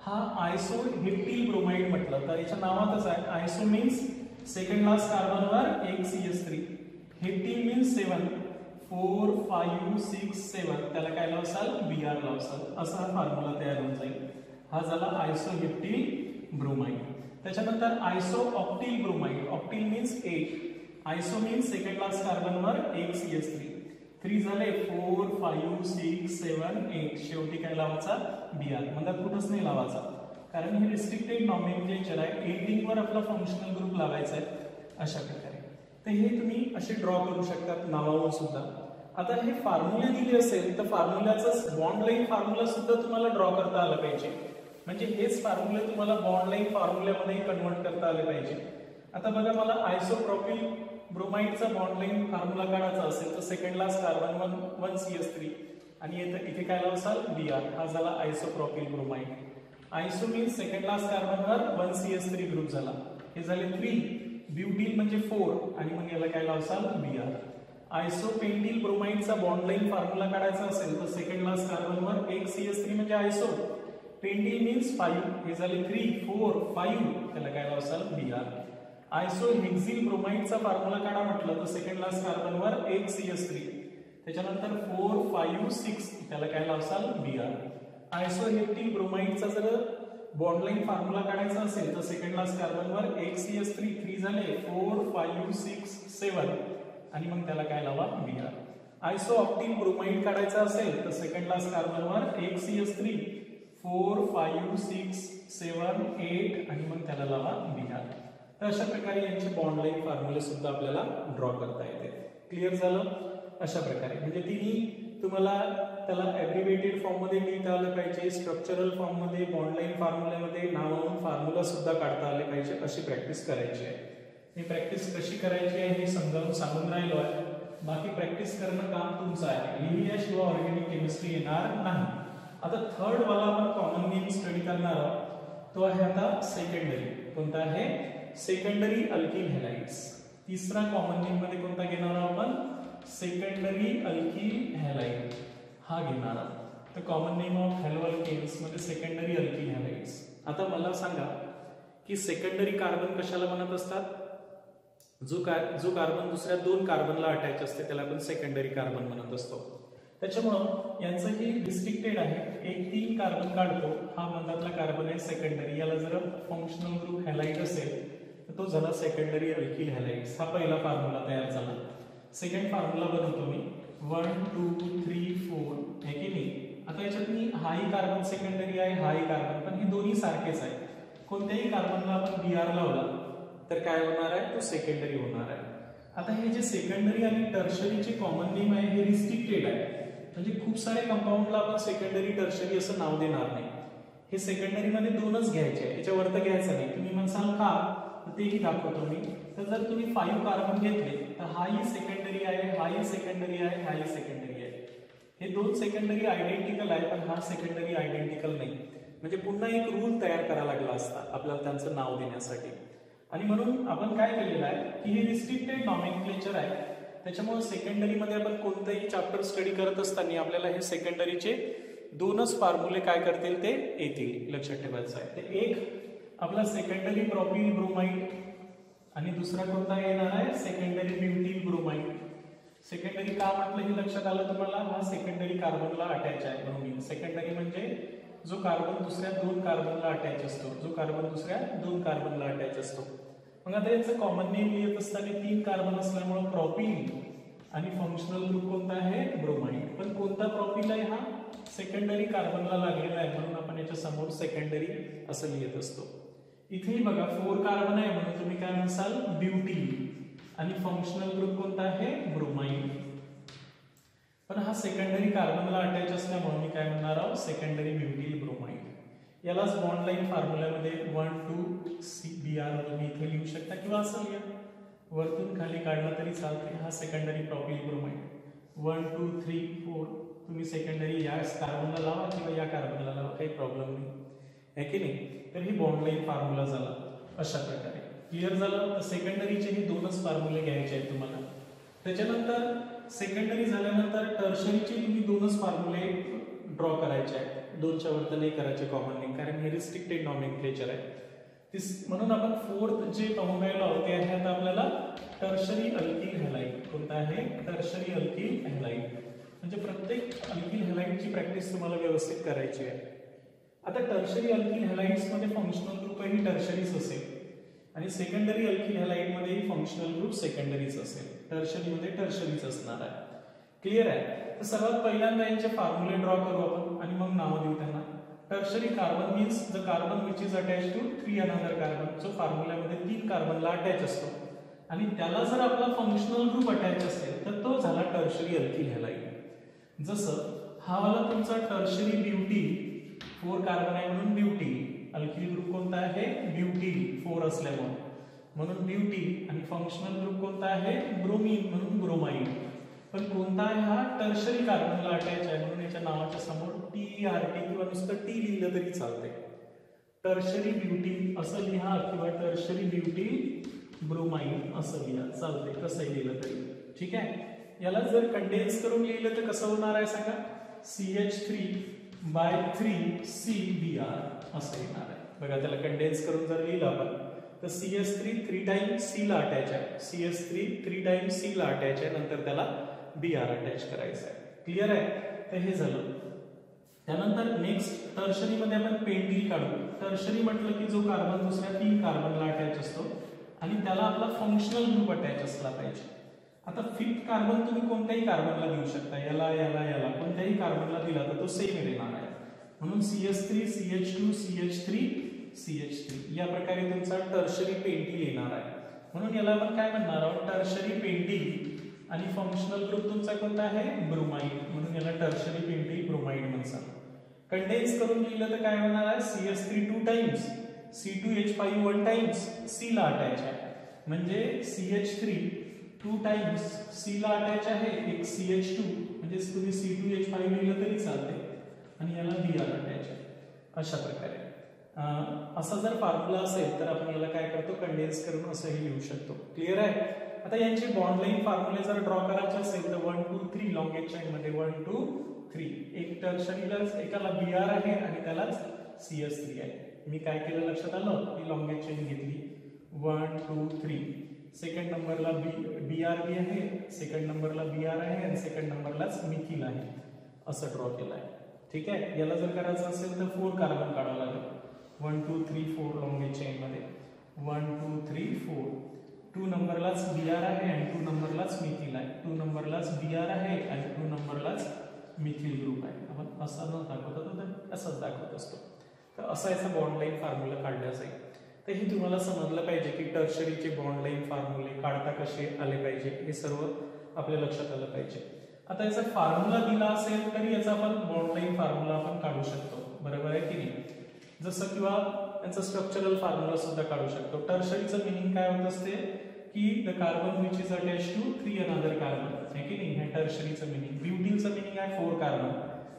हा आयसो हेप्टिल ब्रोमाइड म्हटलं तर याच्या नावातच आहे. आयसो मीन्स सेकंड क्लास कार्बनवर एक CH3. Heptyl means 7, 4, 5, 6, 7. त्याला काय लावसाल? Br लावसाल. असा हा फॉर्म्युला तयार होऊन जाईल. हा झाला आयसो हेप्टिल ब्रोमाइड. त्याच्यानंतर iso octyl bromide. Octyl means 8. Iso means second class कार्बनवर एक CH3. 3 झाले, 4, 5, 6, 7, 8. शेवटी काय लावायचा? Br. मधात कुठंच नाही लावायचा, कारण हे रिस्ट्रिक्टेड नॉमेनक्लेचर आहे. एंडिंग वर आपला फंक्शनल ग्रुप लावायचा आहे अशा प्रकारे. तर हे तुम्ही असे ड्रॉ करू शकतात नावावरून सुद्धा. आता हे फॉर्म्युले दिले असेल तर फॉर्म्युल्याचा बॉन्ड लाईन फॉर्म्युला सुद्धा तुम्हाला ड्रॉ करता आला पाहिजे. म्हणजे हेच फॉर्म्युले तुम्हाला बॉन्ड लाईन फॉर्म्युल्यामध्ये कन्वर्ट करता आले पाहिजे. आता बघा, मला आयसोप्रॉपिल ब्रोमाइडचा बॉन्ड लाईन फॉर्म्युला काढायचा असेल तर सेकंड क्लास कार्बन 1 CH3 आणि इथे काय लावसाल? Br. हा झाला isopropyl bromide. Iso means second class कार्बनवर 1 CH3 ग्रुप झाला. हे झाले 3. ब्युटिल म्हणजे 4 आणि मग याला काय लावसाल? Br. आयसोपेंटिल ब्रोमाइडचा बॉन्ड लाईन फॉर्म्युला काढायचा असेल तर सेकंड क्लास कार्बनवर एक CH3 म्हणजे आयसो. Pentyl means 5. हे झाले 3, 4, 5. त्याला काय लावसाल? Br. आयसो हेक्झिल ब्रोमाइडचा फॉर्म्युला काढा म्हटलं तर सेकंड क्लास कार्बनवर एक CH3. त्याच्यानंतर 4, 5, 6. त्याला काय लावसाल? Br. आयसो हेप्टिल ब्रोमाइडचा जर बॉन्ड लाईन फॉर्म्युला काढायचा असेल तर सेकंड लास्ट कार्बनवर एक CH3 3 झाले 4 5 6 7 आणि मग त्याला काय लावा Br. आयसोऑक्टेन ब्रोमाइड काढायचा असेल तर सेकंड लास्ट कार्बनवर एक CH3 4 5 6 7 8 आणि मग त्याला लावा Br. तर अशा प्रकारे यांचे बॉन्ड लाईन फॉर्म्युले सुद्धा आपल्याला ड्रॉ करता येते. क्लिअर झालं? अशा प्रकारे म्हणजे तिन्ही तुम्हाला त्याला ॲब्रिव्हिएटेड फॉर्म मध्ये लिहिता आलं पाहिजे, स्ट्रक्चरल फॉर्म मध्ये, बॉन्ड लाईन फॉर्म्युल्यामध्ये नावावरून फॉर्म्युला सुद्धा काढता आले पाहिजे. अशी प्रॅक्टिस करायची आहे. ही प्रॅक्टिस कशी करायची आहे हे समजावून सांगून राहिलो आहे. बाकी प्रॅक्टिस करणं काम तुमचं आहे. लिहिल्याशिवाय ऑर्गॅनिक केमिस्ट्री येणार नाही. आता थर्ड वाला आपण कॉमन नेम स्टडी करणार आहोत. तो आहे आता सेकंडरी. कोणता आहे? Secondary alkyl halides. तिसरा कॉमन नेम मध्ये कोणता घेणार आहोत आपण? सेकंडरी अल्किल हॅलाइड हा घेणार आहोत. तर common name of halo alkanes मध्ये सेकंडरी अल्किल हॅलाइड्स. आता मला सांगा की सेकंडरी कार्बन कशाला म्हणत असतात? जो कार्बन दुसऱ्या दोन कार्बनला अटॅच असते त्याला आपण सेकंडरी कार्बन म्हणत असतो. त्याच्यामुळं यांचं हे रिस्ट्रिक्टेड आहे. एक 3 कार्बन काढतो हा मधातला कार्बन आहे सेकंडरी. याला जर फंक्शनल ग्रुप हॅलाइड असेल तर तो झाला सेकंडरी अल्किल हॅलाइड्स. हा पहिला फॉर्म्युला तयार झाला. सेकंड फॉर्म्युला बनवतो मी 1 2 3 4 आहे की नाही. आता याच्यात मी हाही कार्बन सेकंडरी आहे, हाही कार्बन, पण हे दोन्ही सारखेच आहे. कोणत्याही कार्बनला आपण Br लावला तर काय होणार आहे? तो सेकंडरी होणार आहे. आता हे जे सेकंडरी आणि टर्शरीचे कॉमन नेम आहे हे रिस्ट्रिक्टेड आहे. म्हणजे खूप सारे कंपाऊंडला आपण सेकंडरी टर्शरी असं नाव देणार नाही. हे सेकंडरी मध्ये दोनच घ्यायचे आहे, याच्यावर तर घ्यायचं नाही. तुम्ही म्हणसाल का? तेही दाखवतो मी. तर जर तुम्ही 5 कार्बन घेतले तर हाही सेकंडरी आहे, हाही सेकंडरी आहे, हाही सेकंडरी आहे. हे दोन सेकंडरी आयडेंटिकल आहे पण हा सेकंडरी आयडेंटिकल नाही. म्हणजे पुन्हा एक रूल तयार करावा लागला असता आपल्याला त्यांचं नाव देण्यासाठी. आणि म्हणून आपण काय केलेलं आहे की हे रिस्ट्रिक्टेड नॉमेनक्लेचर आहे. त्याच्यामुळे सेकंडरी मध्ये आपण कोणताही चॅप्टर स्टडी करत असताना आपल्याला हे सेकंडरीचे दोनच फॉर्म्युले काय करतील ते येतील. लक्षात ठेवायचं आहे. ते एक आपला सेकंडरी प्रोपिल ब्रोमाइड आणि दुसरा कोणता येणार आहे? Secondary butyl bromide. सेकंडरी का म्हटलं हे लक्षात आलं तुम्हाला? हा सेकंडरी कार्बनला अटॅच आहे म्हणून. सेकंडरी म्हणजे जो कार्बन दुसऱ्या 2 कार्बनला अटॅच असतो, जो कार्बन दुसऱ्या 2 कार्बनला अटॅच असतो. मग आता याचं कॉमन नेम लिहित असताना 3 कार्बन असल्यामुळे प्रोपिल आणि फंक्शनल ग्रुप कोणता आहे? ब्रोमाइड. पण कोणता प्रोपिल आहे? हा सेकंडरी कार्बनला लागलेला आहे म्हणून आपण याच्या समोर सेकंडरी असं लिहित असतो. इथेही बघा 4 कार्बन आहे म्हणून तुम्ही काय म्हणसाल? ब्युटिल. आणि फंक्शनल ग्रुप कोणता आहे? ब्रोमाइड. पण हा सेकंडरी कार्बनला अटॅच असल्यामुळे मी काय म्हणणार आहोत? Secondary butyl bromide. यालाच बॉन्ड लाईन फॉर्म्युल्यामध्ये 1 2 Br तुम्ही इथे लिहू शकता किंवा असं लिहा. वरतून खाली काढला तरी चालते. हा सेकंडरी प्रोपिल ब्रोमाइड. 1 2 3 4 तुम्ही सेकंडरी या कार्बनला लावा किंवा या कार्बनला लावा, काही प्रॉब्लेम नाही आहे की नाही. तर ही बॉन्ड लाईन फॉर्म्युला झाला. अशा प्रकारे क्लिअर झालं. तर सेकंडरीचे हे दोनच फॉर्म्युले घ्यायचे आहेत तुम्हाला. त्याच्यानंतर सेकंडरी झाल्यानंतर टर्शरीचे तुम्ही दोनच फॉर्म्युले ड्रॉ करायचे आहेत. 2च्या वरती नाही करायचे कॉमन नेम, कारण हे रिस्ट्रिक्टेड नॉमेनक्लेचर आहे. म्हणून आपण 4th जे पाहून राहिलो आहोत ते आहे आता आपल्याला टर्शरी अल्किल हॅलाइड. कोणता आहे? Tertiary alkyl halide. म्हणजे प्रत्येक अल्किल हॅलाइडची प्रॅक्टिस तुम्हाला व्यवस्थित करायची आहे. आता टर्शरी अल्किल हॅलाइड्स मध्ये फंक्शनल ग्रुप ही टर्शरीच असेल आणि सेकंडरी अल्किल हॅलाइड मध्येही फंक्शनल ग्रुप सेकंडरीच असेल. टर्शरी मध्ये टर्शरीच असणार आहे. क्लिअर आहे? तर सर्वात पहिल्यांदा यांचे फॉर्म्युले ड्रॉ करू आपण आणि मग नाव देऊ त्यांना. Tertiary carbon means the carbon which is attach to 3 another carbon. जो फॉर्म्युल्यामध्ये 3 कार्बनला अटॅच असतो आणि त्याला जर आपला फंक्शनल ग्रुप अटॅच असेल तर तो झाला टर्शरी अल्किल हॅलाइड. जसं हा वाला तुमचा टर्शरी ब्युटिल 4 कार्बन आहे म्हणून ब्युटिल. अल्किल ग्रुप कोणता आहे? ब्युटिल 4 असल्यामुळे म्हणून ब्युटिल. आणि फंक्शनल ग्रुप कोणता आहे? ब्रोमीन म्हणून ब्रोमाइड. पण कोणता आहे? हा टर्शरी कार्बनला अटॅच आहे म्हणून याच्या नावाच्या समोर TRT किंवा नुसतं T लिहिलं तरी चालते. टर्शरी ब्युटिल असं लिहा किंवा टर्शरी ब्युटिल ब्रोमाइड असं लिहा, चालते कसंही लिहिलं तरी. ठीक आहे. याला जर कंडेन्स करून लिहिलं तर कसं होणार आहे सांगा? CH3/3CBr असं येणार आहे. बघा त्याला कंडेन्स करून जर लिहिलं आपण तर CH3 3 टाइम्स C ला अटॅच आहे. CH3 3 टाइम्स C ला अटॅच आहे. नंतर त्याला Br अटॅच करायचं आहे. क्लिअर आहे? तर हे झालं. त्यानंतर नेक्स्ट टर्शरी मध्ये आपण पेंटिल काढू. टर्शरी म्हटलं की जो कार्बन दुसऱ्या 3 कार्बनला अटॅच असतो आणि त्याला आपला फंक्शनल ग्रुप अटॅच असला पाहिजे. आता फिफ्थ कार्बन तुम्ही कोणत्याही कार्बनला देऊ शकता, याला याला याला कोणत्याही कार्बनला दिला तर तो सेम येणार आहे. म्हणून CH3 CH2 CH3 CH3 या प्रकारे तुमचा टर्शरी पेंटिल येणार आहे. म्हणून याला आपण काय म्हणणार आहोत, टर्शरी पेंटिल. आणि फंक्शनल ग्रुप तुमचा कोणता आहे, ब्रोमाइड. म्हणून याला टर्शरी पेंटिल ब्रोमाइड म्हणतात. कंडेन्स करून लिहिलं तर काय होणार आहे, CH3 2 times C2H5 1 times C ला अटॅच आहे. म्हणजे CH3 2 टाइम्स C ला अटॅच आहे, एक CH2 म्हणजे तुम्ही C2H5 लिहिलं तरी चालते आणि याला Br अटॅच आहे. अशा प्रकारे असा जर फॉर्म्युला असेल तर आपण याला काय करतो, कंडेन्स करून असंही लिहू शकतो. क्लिअर आहे. आता यांचे बॉन्ड लाईन फॉर्म्युले जर ड्रॉ करायचे असेल तर 1 2 3 लॉंगेज चेन मध्ये 1 2 3 एक टर्शरीला एकाला Br आहे आणि त्यालाच CH3 आहे. मी काय केलं लक्षात आलं, ही लॉंगेज चेन घेतली 1 2 3. सेकंड नंबरला BRB आहे, सेकंड नंबरला Br आहे आणि सेकंड नंबरलाच मिथिल आहे. असं ड्रॉ केलं आहे. ठीक आहे. याला जर करायचं असेल तर 4 कार्बन काढावं लागेल. 1 2 3 4 लॉंगेज चेन मध्ये 1 2 3 4. 2 नंबरलाच Br आहे आणि 2 नंबरलाच मिथिल आहे. 2 नंबरलाच Br आहे आणि 2 नंबरलाच मिथिल ग्रुप आहे. आपण असं न दाखवतो तर असंच दाखवत असतो. तर असा याचा बॉन्ड लाईन फॉर्म्युला काढला जाईल. तर हे तुम्हाला समजलं पाहिजे की टर्शरीचे बॉन्ड लाईन फॉर्म्युले काढता कसे आले पाहिजे, हे सर्व आपल्या लक्षात आलं पाहिजे. आता याचा फॉर्म्युला दिला असेल तरी याचा आपण बॉन्ड लाईन फॉर्म्युला आपण काढू शकतो. बरोबर आहे की नाही. जसं किंवा यांचा स्ट्रक्चरल फॉर्म्युला सुद्धा काढू शकतो. टर्शरीचं मिनिंग काय होत असते की the carbon which is attach to 3 another carbon, आहे की नाही. हे टर्शरीचं मिनिंग. ब्युटिलचं मिनिंग आहे 4 कार्बन,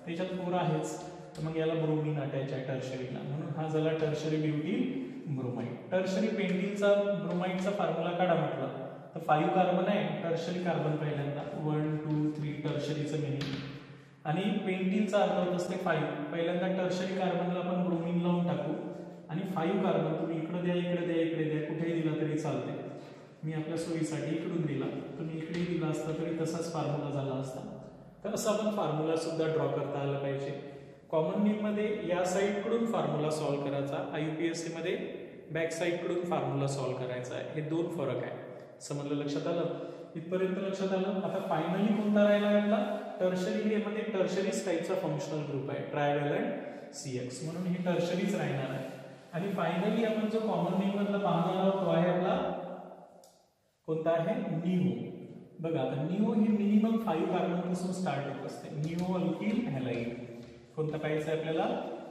त्याच्यात 4 आहेच, तर मग याला ब्रोमीन अटॅच आहे टर्शरीला. म्हणून हा झाला टर्शरी ब्युटिल ब्रोमाइड. टर्शरी पेंटिलचा ब्रोमाइडचा फॉर्म्युला काढा म्हटलं तर 5 कार्बन आहे, टर्शरी कार्बन पहिल्यांदा 1 2 3 टर्शरीचं मिनिंग. आणि पेंटिलचा अर्थ होत असते 5. पहिल्यांदा टर्शरी कार्बनला आपण ब्रोमीन लावून टाकू आणि 5 कार्बन तुम्ही इकडे द्या इकडे द्या इकडे द्या कुठेही दिला तरी चालते. मी आपल्या सोयीसाठी इकडून दिला, तुम्ही इकडे दिला असता तरी तसाच फॉर्म्युला झाला असता. तर असं आपण फॉर्म्युला सुद्धा ड्रॉ करता आलं पाहिजे. कॉमन मीन मध्ये या साइडकडून फॉर्म्युला सॉल्व्ह करायचा, IUPAC मध्ये बॅक साइडकडून फॉर्म्युला सॉल्व्ह करायचा आहे. हे 2 फरक आहे. समजलं, लक्षात आलं, इथपर्यंत लक्षात आलं. आता फायनली कोणता राहिला आपला, टर्शरी. हे मध्ये टर्शरीज टाईपचा फंक्शनल ग्रुप आहे ट्रायव्हॅलंट CX, म्हणून हे टर्शरीज राहणार आहे. आणि फायनली आपण जो कॉमन मीन मधला पाहणार आहोत तो आहे आपला कोणता आहे, निओ. बघा आता निओ ही मिनिमम 5 कार्बन पासून स्टार्ट होत असते. निओ अल्किल हॅलाइड कोणता पाहिजे आपल्याला,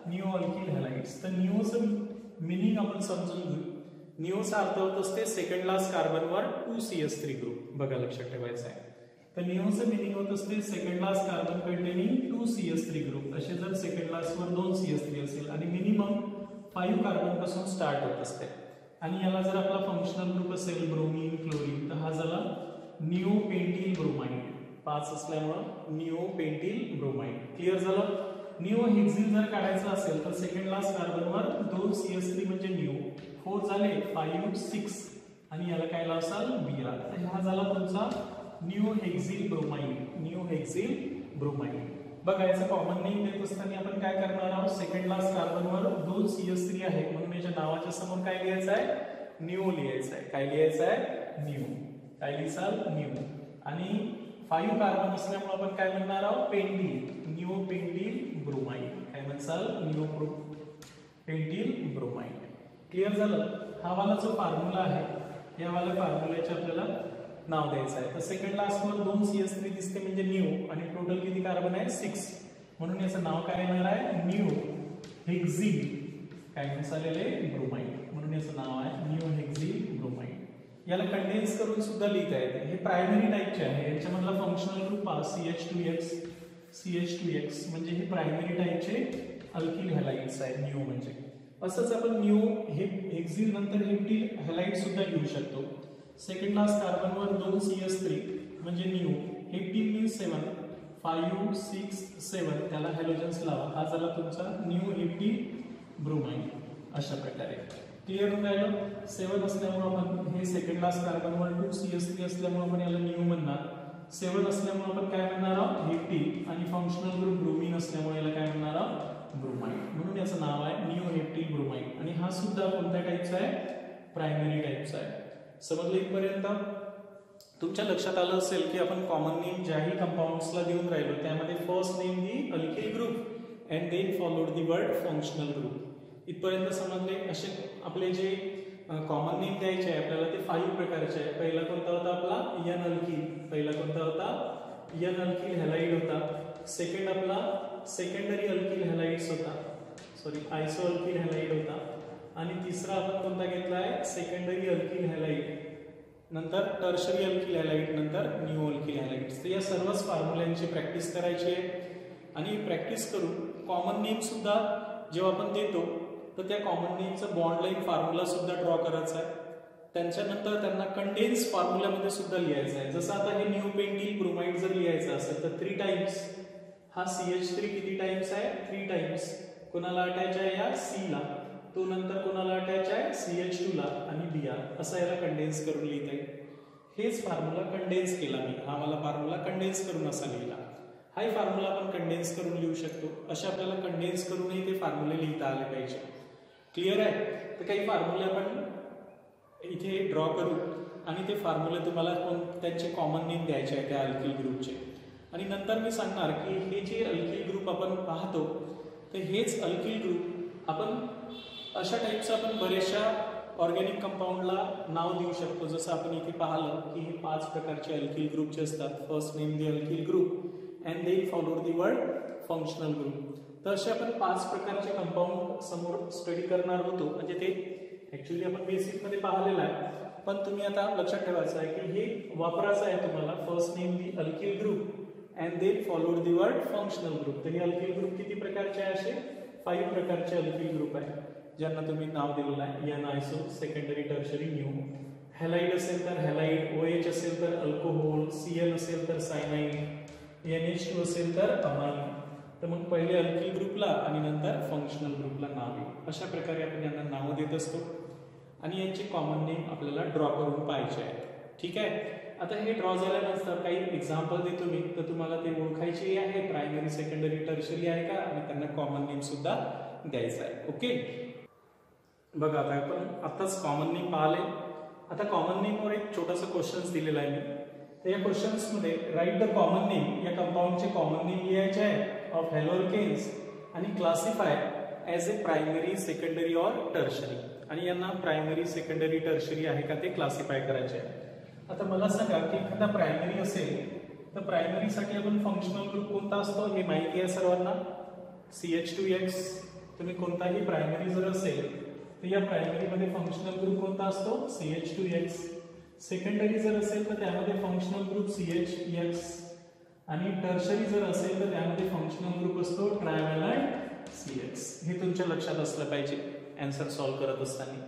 निओ अल्किल हॅलाइड्स. तर निओचं मिनिंग आपण समजून घेऊ. निओचा अर्थ होत असते सेकंड लास्ट कार्बनवर 2 CH3 ग्रुप. बघा लक्षात ठेवायचं आहे. तर निओचं मिनिंग होत असते second last carbon containing 2 CH3 group. असे जर सेकंड लास्टवर 2 CH3 असेल आणि मिनिमम 5 कार्बन पासून स्टार्ट होत असते आणि याला जर आपला फंक्शनल ग्रुप असेल ब्रोमीन क्लोरीन तर हा झाला निओ पेंटिल ब्रोमाइड. 5 असल्यामुळे निओ पेंटिल ब्रोमाइड. क्लिअर झालं. निओ हेक्सिल जर काढायचं असेल तर सेकंड लास्ट कार्बनवर 2 CH3 म्हणजे निओ. 4 झाले 5 6 आणि याला काय लावसाल Br. तर हा झाला तुमचा neo hexyl bromide. Neo hexyl bromide. बघा याचं कॉमन नेम देत असताना आपण काय करणार आहोत, सेकंड लास्ट कार्बनवर 2 CH3 आहे म्हणून याच्या नावाच्या समोर काय लिहायचं आहे, निओ लिहायचं आहे. काय लिहायचं आहे, निओ. काय लिहाल, निओ. आणि 5 कार्बन असल्यामुळे आपण काय म्हणणार आहोत, पेंटिल. Neo pentyl bromide. काय म्हणसाल, निओ पेंटिल ब्रोमाइड. क्लिअर झालं. हा वाला जो फॉर्म्युला आहे या वाला फॉर्म्युल्याचे आपल्याला नाव द्यायचं आहे. तर सेकंड लास्टवर 2 CH3 दिसते म्हणजे निओ आणि टोटल किती कार्बन आहे 6. म्हणून याचं नाव काय येणार आहे, निओ हेक्सिल. काय म्हणसालेले ब्रोमाइड. म्हणून याचं नाव आहे निओ हेक्सिल ब्रोमाइड. याला कंडेन्स करून सुद्धा लिहिता येते. हे प्रायमरी टाइपचे आहे. याच्यामधला फंक्शनल ग्रुप CH2X CH2X म्हणजे हे प्रायमरी टाइपचे अल्किल हॅलाइड्स आहे निओ म्हणजे. असंच आपण निओ हेक्सिल नंतर हेप्टिल हॅलाइड सुद्धा लिहू शकतो. सेकंड लास्ट कार्बनवर 2 CH3 म्हणजे निओ. हेप्टिल मीन्स 7 5 6 7 त्याला हॅलोजन्स लावा. हा झाला तुमचा निओ हेप्टिल ब्रोमाइड. अशा प्रकारे क्लिअर होऊन राहिलं. 7 असल्यामुळे आपण हे सेकंड लास्ट कार्बनवर 2 CH3 असल्यामुळे आपण याला निओ म्हणणार. 7 असल्यामुळे आपण काय म्हणणार आहोत हेप्टीन आणि फंक्शनल ग्रुप ब्रोमीन असल्यामुळे याला काय म्हणणार आहोत ब्रोमाइड, म्हणून याचं नाव आहे निओहेप्टीन ब्रोमाइड आणि हा सुद्धा कोणत्या टाइपचा आहे प्रायमरी टाइपचा आहे। समजलं इथपर्यंत? तुमच्या लक्षात आलं असेल की आपण कॉमन नेम ज्याही कंपाऊंड्सला देऊन राहिलो त्यामध्ये first name the alkyl group and then followed the word functional group. इथपर्यंत समजले? असे आपले जे कॉमन नेम द्यायचे आहे आपल्याला ते 5 प्रकारचे आहे। पहिला कोणता होता आपला एन अल्किल, पहिला कोणता होता एन अल्किल हॅलाइड होता। सेकंड आपला सेकंडरी अल्किल हॅलाइड्स होता, सॉरी आयसो अल्किल हॅलाइड होता आणि तिसरा आपण कोणता घेतला आहे सेकंडरी अल्किल हॅलाइड, नंतर टर्शरी अल्किल हॅलाइड, नंतर न्यू अल्किल हॅलाइड्स। तर या सर्वच फॉर्म्युल्यांची प्रॅक्टिस करायची आहे आणि प्रॅक्टिस करून कॉमन नेम सुद्धा जेव्हा आपण देतो तर त्या कॉमन नेमचं बॉन्ड लाईन फॉर्म्युला सुद्धा ड्रॉ करायचा आहे। त्यांच्यानंतर त्यांना कंडेन्स फॉर्म्युल्यामध्ये सुद्धा लिहायचं आहे। जसं आता हे निओपेंटिल ब्रोमाइड जर लिहायचं असेल तर 3 टाइम्स हा CH3 किती टाइम्स आहे 3 टाइम्स, कोणाला अटॅच आहे या C ला, तो नंतर कोणाला अटॅच आहे CH2 ला आणि Br, असं याला कंडेन्स करून लिहिता येईल। हेच फॉर्म्युला कंडेन्स केला मी, हा मला फॉर्म्युला कंडेन्स करून असा लिहिला। हाही फॉर्म्युला आपण कंडेन्स करून लिहू शकतो। असे आपल्याला कंडेन्स करूनही ते फॉर्म्युले लिहिता आले पाहिजे। क्लिअर आहे? तर काही फॉर्म्युले आपण इथे ड्रॉ करू आणि ते फॉर्म्युले तुम्हाला त्यांचे कॉमन नेम द्यायचे आहे त्या अल्किल ग्रुपचे आणि नंतर मी सांगणार की हे जे अल्किल ग्रुप आपण पाहतो तर हेच अल्किल ग्रुप आपण अशा टाइपचं आपण बऱ्याचशा ऑर्गॅनिक कंपाऊंडला नाव देऊ शकतो। जसं आपण इथे पाहिलं की हे 5 प्रकारचे अल्किल ग्रुपचे असतात। First name the alkyl group and then followed the word functional group. तर असे आपण 5 प्रकारचे कंपाऊंड समोर स्टडी करणार होतो, म्हणजे ते ऍक्च्युअली आपण बेसिक मध्ये पाहिलेलं आहे, पण तुम्ही आता लक्षात ठेवायचं आहे की हे वापरायचं आहे तुम्हाला first name the alkyl group and then followed the word functional group. तर हे अल्किल ग्रुप किती प्रकारचे आहे असे 5 प्रकारचे अल्किल ग्रुप आहे ज्यांना तुम्ही नाव दिलेलं आहे n iso, secondary tertiary neo. Halide असेल तर हॅलाइड, OH असेल तर अल्कोहोल, Cl असेल तर सायनाइड, NH2 असेल तर अमाइन। तर मग पहिले अल्किल ग्रुपला आणि नंतर फंक्शनल ग्रुपला नाव येईल। अशा प्रकारे आपण यांना नाव देत असतो आणि यांचे कॉमन नेम आपल्याला ड्रॉ करून पाहायचे आहे। ठीक आहे? आता हे ड्रॉ झाल्यानंतर काही एक्झाम्पल देतो मी, तर तुम्हाला ते ओळखायचे आहे प्रायमरी, सेकंडरी, टर्शरी आहे का आणि त्यांना कॉमन नेम सुद्धा द्यायचा आहे। ओके, बघा आता आपण आताच कॉमन नेम पाहिले। आता कॉमन नेमवर एक छोटासा क्वेश्चन्स दिलेला आहे मी, तर या क्वेश्चन्समध्ये राईट द कॉमन नेम, या कंपाऊंडचे कॉमन नेम लिहायचे आहे ऑफ हॅलोअल्केन्स आणि क्लासिफाय ॲज ए प्रायमरी, सेकंडरी और टर्शरी, आणि यांना प्रायमरी, सेकंडरी, टर्शरी आहे का ते क्लासिफाय करायचे आहे। आता मला सांगा की एखादा प्रायमरी असेल तर प्रायमरीसाठी आपण फंक्शनल ग्रुप कोणता असतो हे माहिती आहे सर्वांना, CH2X। तुम्ही कोणताही प्रायमरी जर असेल तर या प्रायमरीमध्ये फंक्शनल ग्रुप कोणता असतो CH2X। सेकंडरी जर असेल तर त्यामध्ये फंक्शनल ग्रुप CHX आणि टर्शरी जर असेल तर त्यामध्ये फंक्शनल ग्रुप असतो ट्रायव्हॅलंट CX। हे तुमच्या लक्षात असलं पाहिजे आन्सर सॉल्व्ह करत असताना।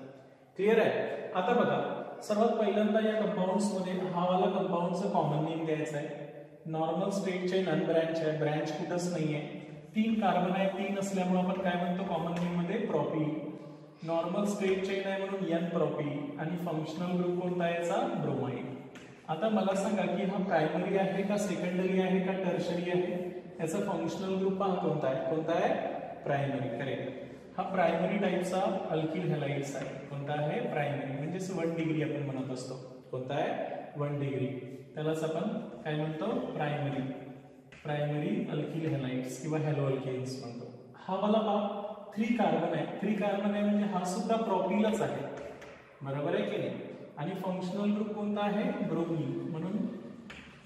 क्लिअर आहे? आता बघा सर्वात पहिल्यांदा या कंपाऊंड्स मध्ये हा वाला कंपाऊंडचा कॉमन नेम द्यायचा आहे। नॉर्मल स्ट्रेट चेन अनब्रँच आहे, ब्रँच कुठंच नाहीये, 3 कार्बन आहे, 3 असल्यामुळे आपण काय म्हणतो कॉमन नेम मध्ये प्रोपी। नॉर्मल स्ट्रेट चेन आहे म्हणून N प्रोपी आणि फंक्शनल ग्रुप कोणता आहे याचा ब्रोमाइड। आता मला सांगा की हा प्रायमरी आहे का सेकंडरी आहे का टर्शरी आहे, याचा फंक्शनल ग्रुप हा कोणता आहे, कोणता आहे प्रायमरी। करेक्ट, हा प्रायमरी टाइपचा अल्किल हॅलाइड्स आहे। कोणता आहे प्रायमरी, म्हणजे 1 डिग्री आपण म्हणत असतो, कोणता आहे 1 डिग्री, त्यालाच आपण काय म्हणतो प्रायमरी अल्किल हॅलाइड्स किंवा हॅलोअल्केन्स म्हणतो। हा वाला पहा 3 कार्बन आहे, 3 कार्बन आहे म्हणजे हा सुद्धा प्रोपीलच आहे, बरोबर आहे की नाही, आणि फंक्शनल ग्रुप कोणता आहे ब्रोमीन, म्हणून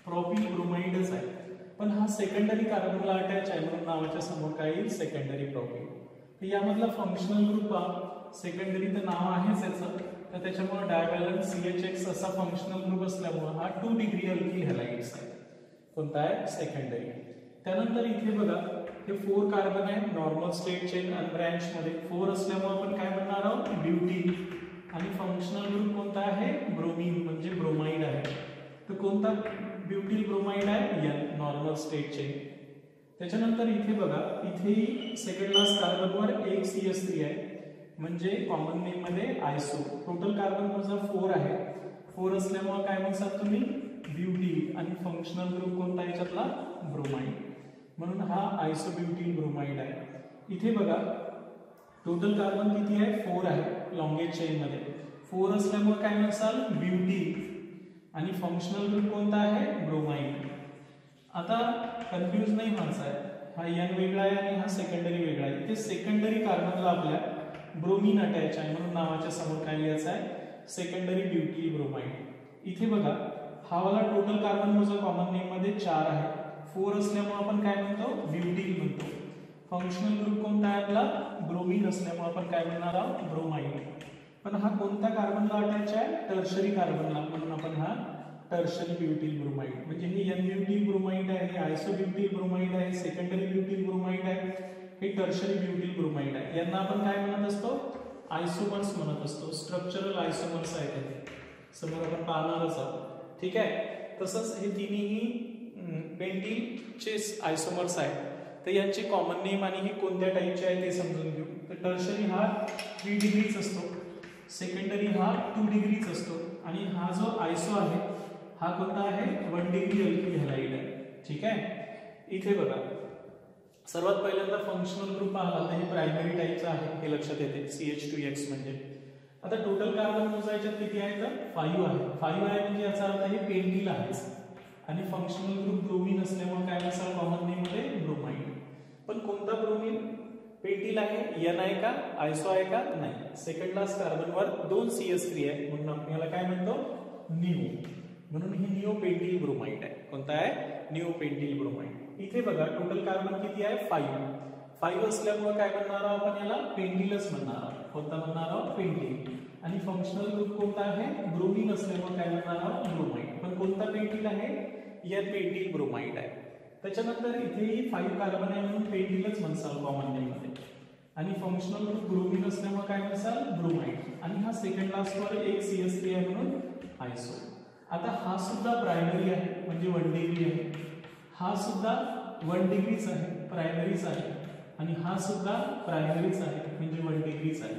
प्रोपील ब्रोमाइडच आहे। पण हा सेकंडरी कार्बनला अटॅच आहे म्हणून नावाच्या समोर काय येईल सेकंडरी प्रोपील। तर यामधला फंक्शनल ग्रुप सेकंडरी तर नाव आहेच याचं, तर त्याच्यामुळे डायव्हॅलंट CHX असा फंक्शनल ग्रुप असल्यामुळे हा 2 डिग्री अल्किल हॅलाइड्स आहे, कोणता आहे सेकंडरी। त्यानंतर इथे बघा हे 4 कार्बन आहे, नॉर्मल स्ट्रेट चेन अनब्रँच मध्ये 4 असल्यामुळे आपण काय म्हणणार आहोत ब्युटीन, आणि फंक्शनल ग्रुप कोणता आहे ब्रोमीन म्हणजे ब्रोमाइड आहे। तर कोणता ब्युटील ब्रोमाइड आहे N, नॉर्मल स्ट्रेट चेन। त्याच्यानंतर इथे बघा इथेही सेकंड लास्ट कार्बनवर एक CH3 आहे म्हणजे कॉमन नेम मध्ये आयसो। टोटल कार्बन माझा 4 आहे, 4 असल्यामुळे काय म्हणतात तुम्ही ब्युटील आणि फंक्शनल ग्रुप कोणता आहे याच्यातला ब्रोमाइड, म्हणून हा आयसोब्युटील ब्रोमाइड आहे. इथे बघा टोटल कार्बन किती आहे 4 आहे लॉंगेस्ट चेन मध्ये. 4 असल्यामुळे काय म्हणसाल ब्युटील आणि फंक्शनल ग्रुप कोणता आहे ब्रोमाइड. आता कन्फ्यूज नाही व्हायचं आहे, हा एन वेगळा आहे आणि हा सेकंडरी वेगळा आहे. इथे सेकंडरी कार्बनला आपल्या ब्रोमीन अटॅच आहे म्हणून नावाच्या समोर काय लिहायचं आहे सेकंडरी ब्युटील ब्रोमाइड. इथे बघा हा वाला टोटल कार्बन मोजा कॉमन नेम मध्ये 4 आहे. 4 असल्यामुळे आपण काय म्हणतो ब्युटील म्हणतो. फंक्शनल ग्रुप कोणता आहे आपला ब्रोमीन असल्यामुळे आपण काय म्हणणार आहोत ब्रोमाइड. पण हा कोणत्या कार्बनला अटॅच आहे टर्शरी कार्बनला, म्हणून आपण हा टर्शरी ब्युटील ब्रोमाइड. म्हणजे हे एन ब्युटील ब्रोमाइड आहे, हे आयसोब्युटील ब्रोमाइड आहे, सेकंडरी ब्युटील ब्रोमाइड आहे, हे टर्शरी ब्युटील ब्रोमाइड आहे. यांना आपण काय म्हणत असतो आयसोमर्स म्हणत असतो. स्ट्रक्चरल आयसोमर्स आहेत हे समोर आपण पाहणारच आहोत. ठीक आहे. तसंच हे तिन्ही पेंटीलचे आयसोमर्स आहेत. तर यांचे कॉमन नेम आणि हे कोणत्या टाईपचे आहे ते समजून घेऊ. तर टर्शरी हा 3 डिग्रीच असतो, सेकंडरी हा 2 डिग्रीच असतो आणि हा जो आयसो आहे हा कोणता आहे 1 डिग्री अल्किल हॅलाइड आहे. ठीक आहे. इथे बघा सर्वात पहिल्यांदा फंक्शनल ग्रुप पाहिला तर हे प्रायमरी टाईपचा आहे हे लक्षात येते CH2X म्हणजे. आता टोटल कार्बन मोजायच्यात किती आहे तर 5 आहे. 5 आहे म्हणजे याचा अर्थ हे पेंटील आहे आणि फंक्शनल ग्रुप ब्रोमीन असल्यामुळे काय नसेल कॉमन नेम मध्ये ब्रोमाइड. पण कोणता ब्रोमीन पेंटील आहे एन आहे का आयसो आहे का नाही. सेकंड लास्ट कार्बनवर 2 CH3 आहे म्हणून आपण याला काय म्हणतो निओ, म्हणून ही निओ पेंटील ब्रोमाइड आहे. कोणता आहे निओ पेंटील ब्रोमाइड. इथे बघा टोटल कार्बन किती आहे 5 असल्यामुळे काय म्हणणार आहोत आपण याला पेंटीलच म्हणणार आहोत. कोणता म्हणणार आहोत पेंटील. आणि फंक्शनल ग्रुप कोणता आहे ब्रोमीन असल्यामुळे काय म्हणणार आहोत ब्रोमाइड. पण कोणता पेंटील आहे एन पेंटील ब्रोमाइड आहे. त्याच्यानंतर इथेही 5 कार्बन आहे म्हणून पेंटीलच म्हणसाल कॉमन नेम मध्ये आणि फंक्शनल ग्रुप ब्रोमीन असल्यामुळे काय म्हणसाल ब्रोमाइड आणि हा सेकंड लास्टवर 1 CH3 आहे म्हणून आयसो. आता हा सुद्धा प्रायमरी आहे म्हणजे 1 डिग्री आहे, हा सुद्धा 1 डिग्रीच आहे प्रायमरीच आहे आणि हा सुद्धा प्रायमरीच आहे म्हणजे 1 डिग्रीच आहे.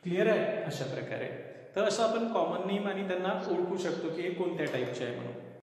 क्लिअर आहे. अशा प्रकारे तर असं आपण कॉमन नेम आणि त्यांना ओळखू शकतो की हे कोणत्या टाईपचे आहे म्हणून.